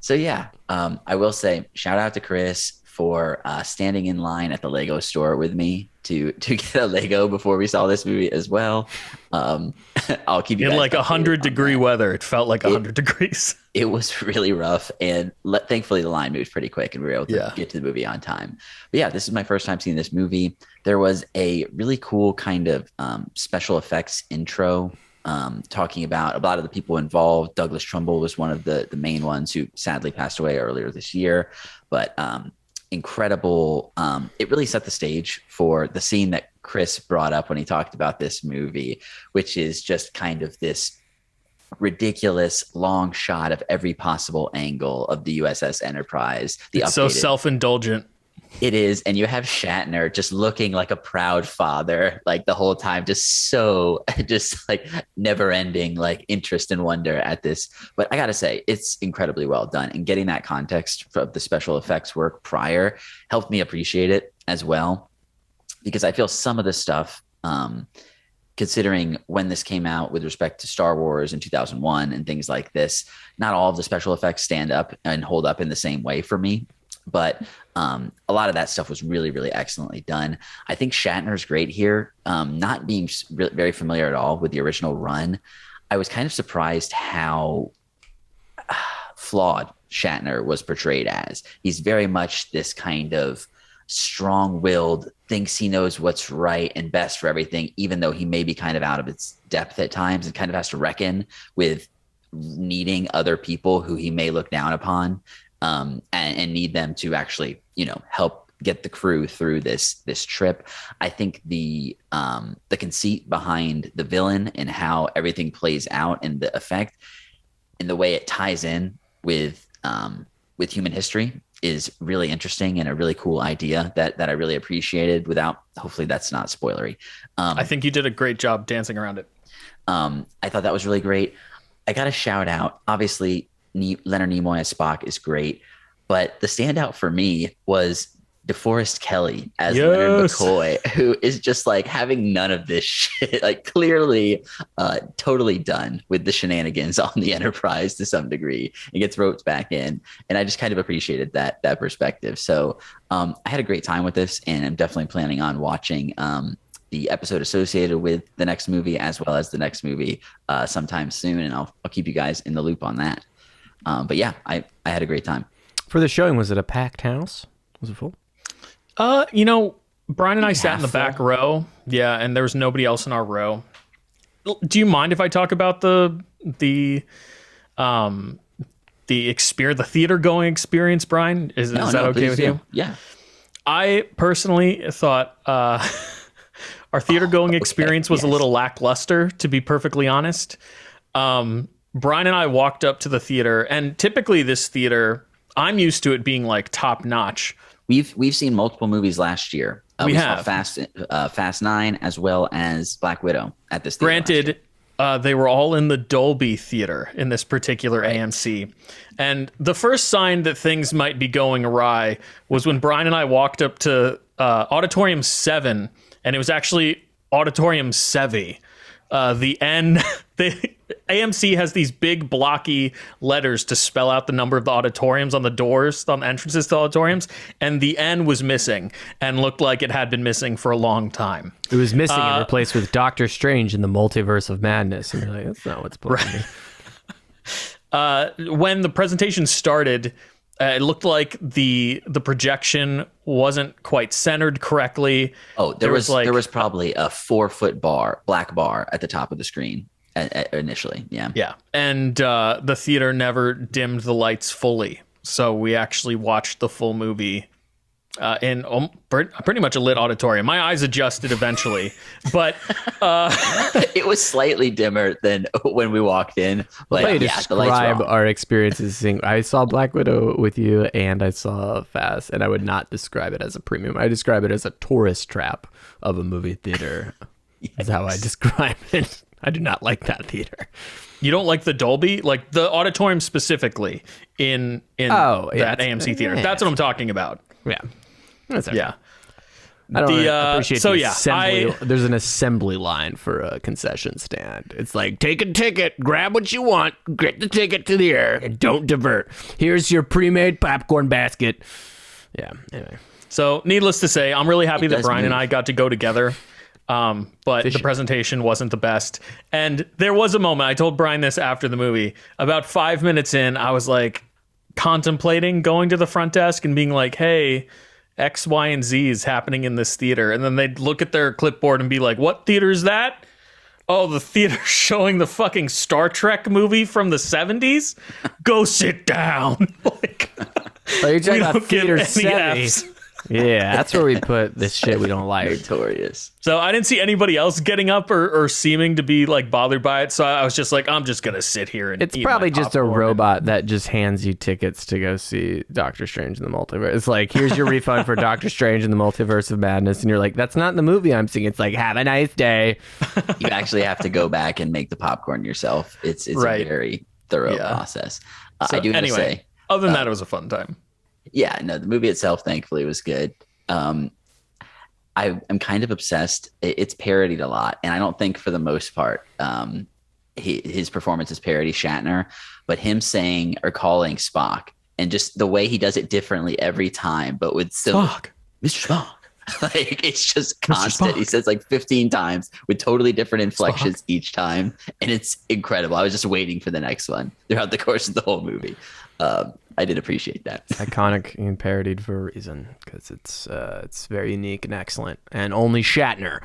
So yeah, I will say shout out to Chris for standing in line at the Lego store with me to get a Lego before we saw this movie as well. I'll keep you in guys like 100-degree weather. It felt like 100 degrees. It was really rough, and thankfully the line moved pretty quick, and we were able to get to the movie on time. But yeah, this is my first time seeing this movie. There was a really cool kind of special effects intro talking about a lot of the people involved. Douglas Trumbull was one of the main ones who sadly passed away earlier this year, but incredible. It really set the stage for the scene that Chris brought up when he talked about this movie, which is just kind of this ridiculous long shot of every possible angle of the USS Enterprise. It's so self-indulgent. It is. And you have Shatner just looking like a proud father, like the whole time, just like never ending, like interest and wonder at this. But I got to say, it's incredibly well done. And getting that context of the special effects work prior helped me appreciate it as well. Because I feel some of the stuff, considering when this came out with respect to Star Wars in 2001 and things like this, not all of the special effects stand up and hold up in the same way for me. But a lot of that stuff was really, really excellently done. I think Shatner's great here. Not being very familiar at all with the original run, I was kind of surprised how flawed Shatner was portrayed as. He's very much this kind of strong-willed, thinks he knows what's right and best for everything, even though he may be kind of out of its depth at times and kind of has to reckon with needing other people who he may look down upon. And need them to actually, help get the crew through this trip. I think the conceit behind the villain and how everything plays out and the effect and the way it ties in with human history is really interesting and a really cool idea that I really appreciated. Hopefully that's not spoilery. I think you did a great job dancing around it. I thought that was really great. I got to shout out, obviously, Leonard Nimoy as Spock is great, but the standout for me was DeForest Kelley as Leonard McCoy, who is just like having none of this shit, like clearly totally done with the shenanigans on the Enterprise to some degree and gets roped back in. And I just kind of appreciated that perspective. So I had a great time with this, and I'm definitely planning on watching the episode associated with the next movie as well as the next movie sometime soon. And I'll keep you guys in the loop on that. But yeah, I had a great time. For the showing, was it a packed house? Was it full? Brian and I sat in the back row. Yeah, and there was nobody else in our row. Do you mind if I talk about the experience, the theater going experience, Brian? Is that okay with you? Yeah. I personally thought our theater going experience was a little lackluster, to be perfectly honest. Brian and I walked up to the theater, and typically this theater, I'm used to it being like top notch. We've seen multiple movies last year. We saw Fast 9 as well as Black Widow at this theater. Granted, they were all in the Dolby theater in this particular AMC. And the first sign that things might be going awry was when Brian and I walked up to Auditorium 7, and it was actually Auditorium Sevi. The N, AMC has these big blocky letters to spell out the number of the auditoriums on the doors, on the entrances to auditoriums, and the N was missing and looked like it had been missing for a long time. It was missing and replaced with Doctor Strange in the Multiverse of Madness. And you're like, that's not what's supposed to be. When the presentation started, it looked like the projection wasn't quite centered correctly. Oh, there was probably a 4-foot black bar at the top of the screen initially. Yeah. Yeah. And the theater never dimmed the lights fully. So we actually watched the full movie in pretty much a lit auditorium. My eyes adjusted eventually, but it was slightly dimmer than when we walked in. But describe our experiences. I saw Black Widow with you, and I saw Fast, and I would not describe it as a premium. I describe it as a tourist trap of a movie theater. Yes. Is how I describe it. I do not like that theater. You don't like the Dolby, like the auditorium specifically in that AMC theater. That's what I'm talking about. Yeah. That's okay. Yeah. I don't appreciate the assembly. There's an assembly line for a concession stand. It's like, take a ticket, grab what you want, get the ticket to the air, and don't divert. Here's your pre-made popcorn basket. Yeah, anyway. So, needless to say, I'm really happy that Brian and I got to go together. But the presentation wasn't the best. And there was a moment, I told Brian this after the movie, about 5 minutes in, I was like contemplating going to the front desk and being like, hey, X, Y, and Z is happening in this theater. And then they'd look at their clipboard and be like, what theater is that? Oh, the theater showing the fucking Star Trek movie from the 70s? Go sit down. Like, you're talking about Theater 70. Yeah, that's where we put this shit we don't like. Notorious. So I didn't see anybody else getting up or seeming to be like bothered by it. So I was just like, I'm just gonna sit here and It's eat probably my just a popcorn robot that just hands you tickets to go see Doctor Strange in the Multiverse. It's like, here's your refund for Doctor Strange in the Multiverse of Madness. And you're like, that's not the movie I'm seeing. It's like, have a nice day. You actually have to go back and make the popcorn yourself. It's Right. a very thorough Yeah. process. So I do have to anyway, say, other than that, it was a fun time. yeah, no, the movie itself, thankfully, was good. I'm kind of obsessed. It's parodied a lot, and I don't think for the most part, his performance is parody Shatner, but him saying or calling Spock, and just the way he does it differently every time, but with still Spock. Mr. Spock. Like, it's just Mr. constant. Spock. He says like 15 times with totally different inflections each time, and it's incredible. I was just waiting for the next one throughout the course of the whole movie. I did appreciate that. Iconic and parodied for a reason, because it's very unique and excellent, and only Shatner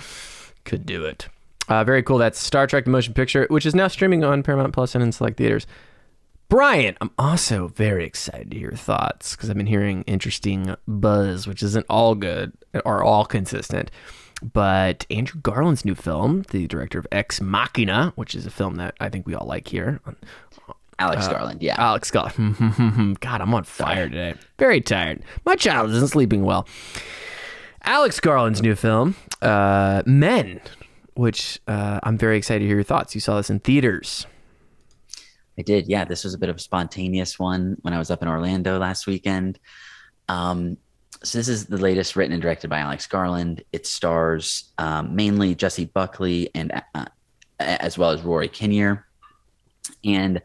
could do it. Very cool. That's Star Trek: The Motion Picture, which is now streaming on Paramount Plus and in select theaters. Brian, I'm also very excited to hear your thoughts, because I've been hearing interesting buzz, which isn't all good or all consistent. But Andrew Garland's new film, the director of Ex Machina, which is a film that I think we all like here. Alex Garland, yeah. Alex Garland. God, I'm on fire today. Very tired. My child isn't sleeping well. Alex Garland's new film, Men, which I'm very excited to hear your thoughts. You saw this in theaters. I did. Yeah, this was a bit of a spontaneous one when I was up in Orlando last weekend. So this is the latest written and directed by Alex Garland. It stars mainly Jessie Buckley and as well as Rory Kinnear. And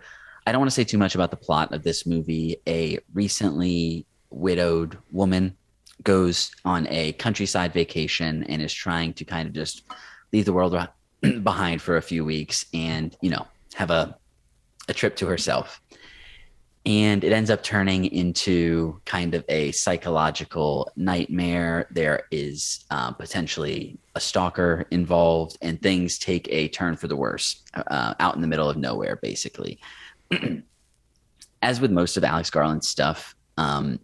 I don't want to say too much about the plot of this movie. A recently widowed woman goes on a countryside vacation and is trying to kind of just leave the world behind for a few weeks and, have a trip to herself. And it ends up turning into kind of a psychological nightmare. There is potentially a stalker involved, and things take a turn for the worse out in the middle of nowhere, basically. As with most of Alex Garland's stuff,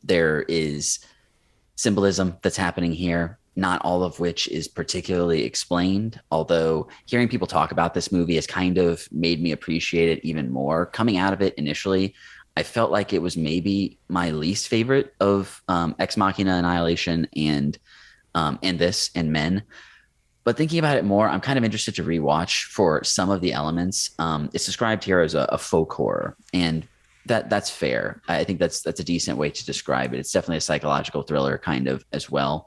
there is symbolism that's happening here, not all of which is particularly explained, although hearing people talk about this movie has kind of made me appreciate it even more. Coming out of it initially, I felt like it was maybe my least favorite of Ex Machina, Annihilation, and this, and Men. But thinking about it more, I'm kind of interested to rewatch for some of the elements. It's described here as a folk horror, and that's fair. I think that's a decent way to describe it. It's definitely a psychological thriller kind of as well.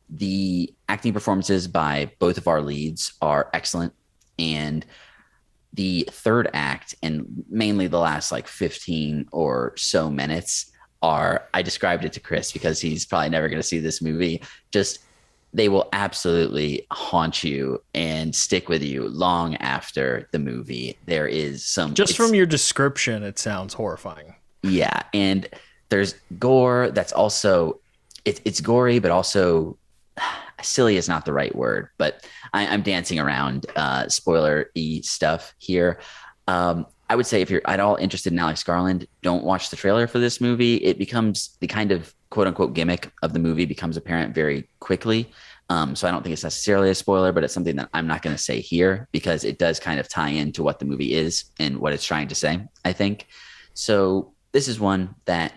The acting performances by both of our leads are excellent, and the third act and mainly the last like 15 or so minutes are, I described it to Chris because he's probably never going to see this movie. Just, they will absolutely haunt you and stick with you long after the movie. There is some, Just from your description, it sounds horrifying. Yeah. And there's gore that's also, it's gory, but also silly is not the right word, but I'm dancing around spoiler-y stuff here. I would say if you're at all interested in Alex Garland, don't watch the trailer for this movie. It becomes the kind of quote unquote gimmick of the movie becomes apparent very quickly. So I don't think it's necessarily a spoiler, but it's something that I'm not going to say here because it does kind of tie into what the movie is and what it's trying to say, I think. So this is one that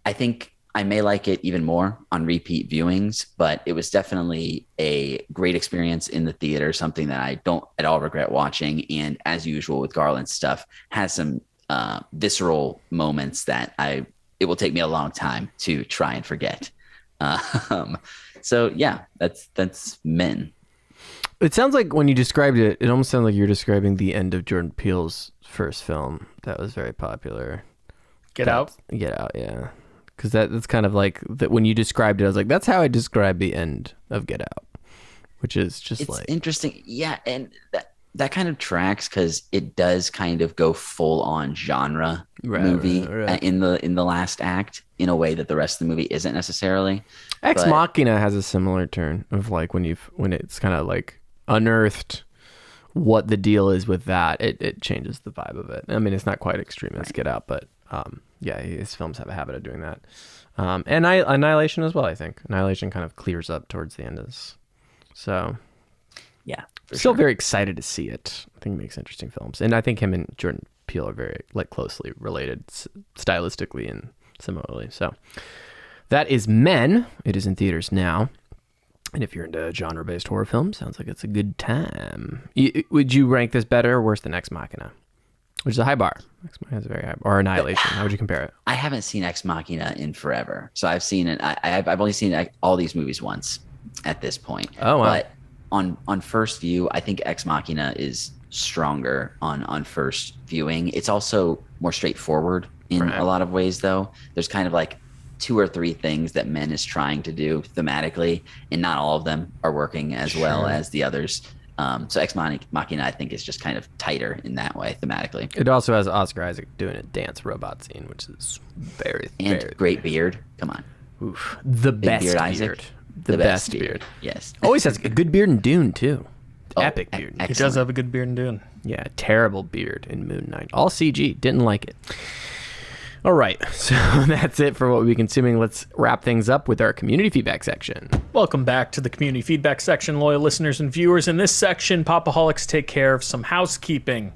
I think I may like it even more on repeat viewings, but it was definitely a great experience in the theater, something that I don't at all regret watching. And as usual with Garland stuff, has some visceral moments that it will take me a long time to try and forget. So yeah, that's Men. It sounds like when you described it, it almost sounded like you're describing the end of Jordan Peele's first film that was very popular. Get Out? Get Out, yeah. Because that's kind of like that. When you described it, I was like, that's how I describe the end of Get Out, which is just it's interesting. Yeah. And that kind of tracks because it does kind of go full on genre movie in the last act in a way that the rest of the movie isn't necessarily. Ex Machina has a similar turn of like when it's kind of like unearthed what the deal is with that, it changes the vibe of it. I mean, it's not quite extreme as Get Out, but Yeah, his films have a habit of doing that. And Annihilation as well, I think. Annihilation kind of clears up towards the end of this. So, Yeah. still very excited to see it. I think he makes interesting films. And I think him and Jordan Peele are very closely related stylistically and similarly. So, that is Men. It is in theaters now. And if you're into genre-based horror films, sounds like it's a good time. Would you rank this better or worse than Ex Machina? Which is a high bar. Ex Machina is a very high bar. Or Annihilation. How would you compare it? I haven't seen Ex Machina in forever. So I've seen it. I've only seen all these movies once at this point. Oh, wow. But on first view, I think Ex Machina is stronger on first viewing. It's also more straightforward in a lot of ways, though. There's kind of like 2 or 3 things that Men is trying to do thematically, and not all of them are working as well as the others. So Ex Machina, I think, is just kind of tighter in that way thematically. It also has Oscar Isaac doing a dance robot scene, which is very great beard. Come on, oof. The best beard, beard. Isaac. The best beard. Yes. Always has a good beard in Dune too. Epic beard. He does have a good beard in Dune. Yeah, terrible beard in Moon Knight. All CG. Didn't like it. All right, so that's it for what we'll be consuming. Let's wrap things up with our community feedback section. Welcome back to the community feedback section, loyal listeners and viewers. In this section, Pop-O-Holics take care of some housekeeping.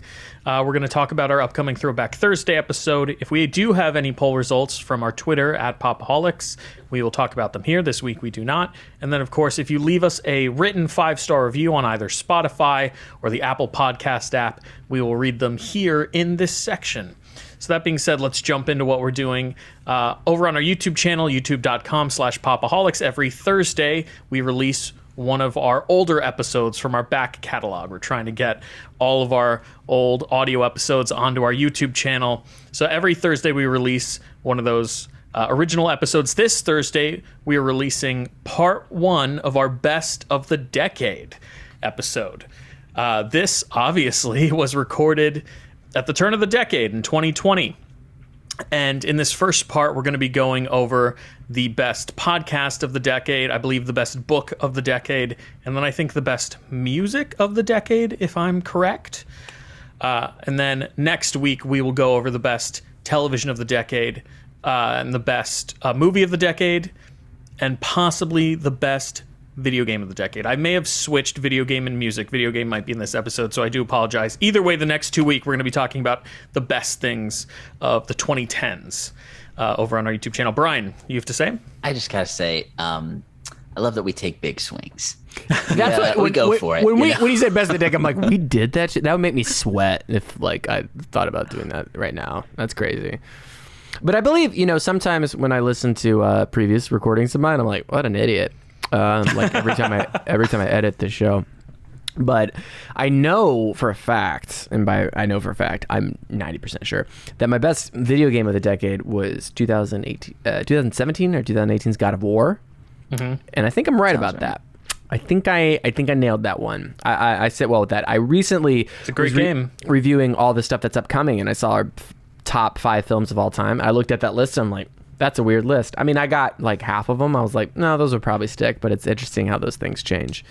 We're going to talk about our upcoming Throwback Thursday episode. If we do have any poll results from our Twitter at Pop-O-Holics, we will talk about them here. This week we do not. And then, of course, if you leave us a written 5-star review on either Spotify or the Apple Podcast app, we will read them here in this section. So that being said, let's jump into what we're doing. Over on our YouTube channel, youtube.com/Pop-O-Holics, every Thursday we release one of our older episodes from our back catalog. We're trying to get all of our old audio episodes onto our YouTube channel. So every Thursday we release one of those original episodes. This Thursday we are releasing part 1 of our Best of the Decade episode. This obviously was recorded at the turn of the decade in 2020. And in this first part, we're going to be going over the best podcast of the decade, I believe the best book of the decade, and then I think the best music of the decade, if I'm correct. And then next week, we will go over the best television of the decade, and the best movie of the decade, and possibly the best video game of the decade. I may have switched video game and music. Video game might be in this episode, so I do apologize. Either way, the next 2 weeks, we're going to be talking about the best things of the 2010s over on our YouTube channel. Brian, you have to say? I just gotta say, I love that we take big swings. That's what we go for it. When you said best of the decade, I'm like, we did that shit? That would make me sweat if I thought about doing that right now. That's crazy. But I believe, sometimes when I listen to previous recordings of mine, I'm like, what an idiot. Every time I edit the show. But I know for a fact, I'm 90% sure that my best video game of the decade was 2017 or 2018's God of War. Mm-hmm. And I think I'm right about that. I think I nailed that one. I sit well with that. I recently it's a great game. Reviewing all the stuff that's upcoming, and I saw our top 5 films of all time. I looked at that list and I'm like, that's a weird list. I mean, I got like half of them. I was like, no, those would probably stick, but it's interesting how those things change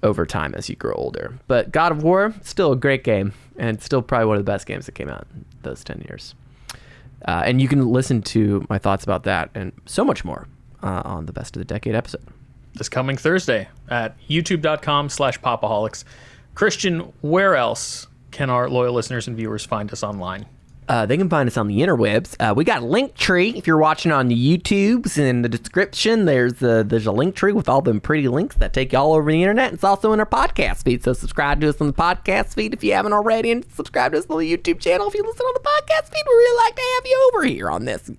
over time as you grow older. But God of War, still a great game, and still probably one of the best games that came out in those 10 years. And you can listen to my thoughts about that and so much more on the Best of the Decade episode. This coming Thursday at youtube.com/Pop-O-Holics. Christian, where else can our loyal listeners and viewers find us online? They can find us on the interwebs. We got a link tree if you're watching on the YouTubes. In the description, there's a link tree with all them pretty links that take you all over the internet. It's also in our podcast feed, so subscribe to us on the podcast feed if you haven't already, and subscribe to us on the YouTube channel if you listen on the podcast feed. We really like to have you over here on this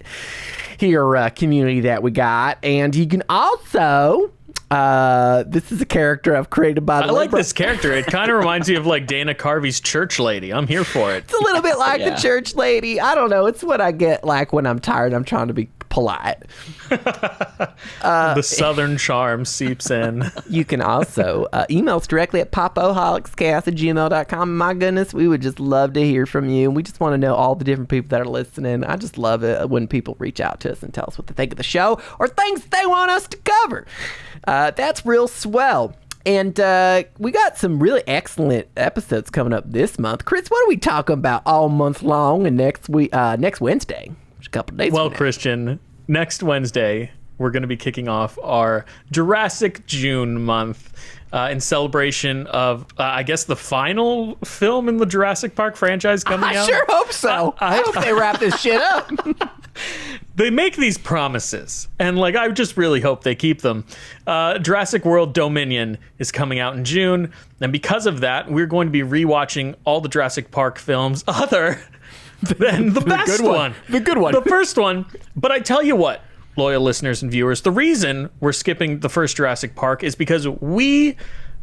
community that we got. And you can also... this is a character I've created by the I like this character. It kind of reminds me of like Dana Carvey's church lady. I'm here for it. It's a little bit like the church lady. I don't know. It's what I get like when I'm tired. I'm trying to be polite. The southern charm seeps in. You can also email us directly at popoholicscast@gmail.com. My goodness, we would just love to hear from you. We just want to know all the different people that are listening. I just love it when people reach out to us and tell us what they think of the show or things they want us to cover. That's real swell. And we got some really excellent episodes coming up this month. Chris, what are we talking about all month long and next Wednesday? a couple days. Well, from now. Christian, next Wednesday, we're going to be kicking off our Jurassic June month in celebration of, I guess, the final film in the Jurassic Park franchise coming out. I sure hope so. I hope they wrap this shit up. They make these promises, and like I just really hope they keep them. Jurassic World Dominion is coming out in June, and because of that, we're going to be rewatching all the Jurassic Park films other than the best one. The good one. The first one. But I tell you what, loyal listeners and viewers, the reason we're skipping the first Jurassic Park is because we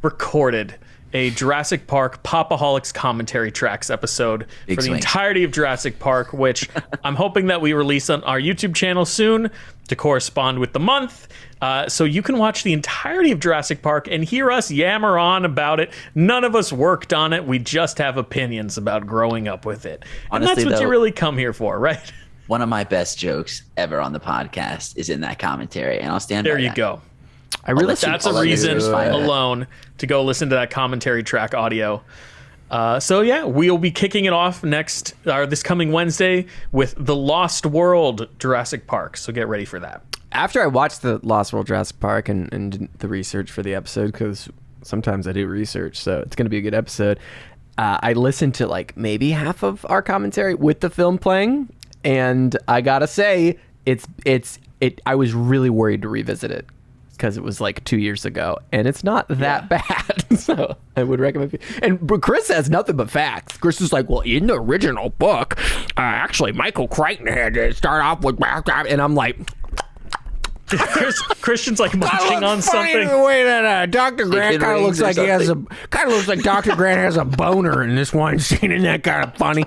recorded a Jurassic Park Pop-O-Holics commentary tracks episode for the entirety of Jurassic Park, which I'm hoping that we release on our YouTube channel soon to correspond with the month. So you can watch the entirety of Jurassic Park and hear us yammer on about it. None of us worked on it. We just have opinions about growing up with it. And Honestly, that's what though, you really come here for, right? one of my best jokes ever on the podcast is in that commentary, and I'll stand There by you that. go. That's a reason alone to go listen to that commentary track audio. So yeah, we'll be kicking it off this coming Wednesday with The Lost World Jurassic Park. So get ready for that. After I watched the Lost World Jurassic Park and did the research for the episode, because sometimes I do research, so it's going to be a good episode. I listened to like maybe half of our commentary with the film playing, and I gotta say, I was really worried to revisit it, because it was like 2 years ago, and it's not that bad. So I would recommend. But Chris has nothing but facts. Chris is like, well, in the original book, actually, Michael Crichton had to start off with, and I'm like, Christian's like munching on something. The way that Dr. Grant kind of looks like Dr. Grant has a boner in this one scene, and that kind of funny.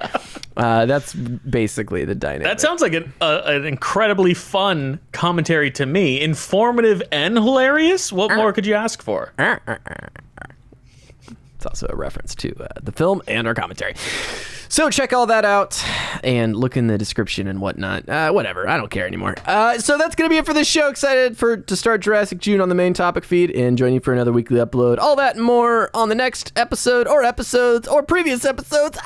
That's basically the dynamic. That sounds like an incredibly fun commentary to me. Informative and hilarious. What more could you ask for? It's also a reference to the film and our commentary. So check all that out and look in the description and whatnot. Whatever, I don't care anymore. So that's going to be it for this show. Excited to start Jurassic June on the main topic feed and join you for another weekly upload. All that and more on the next episode or episodes or previous episodes.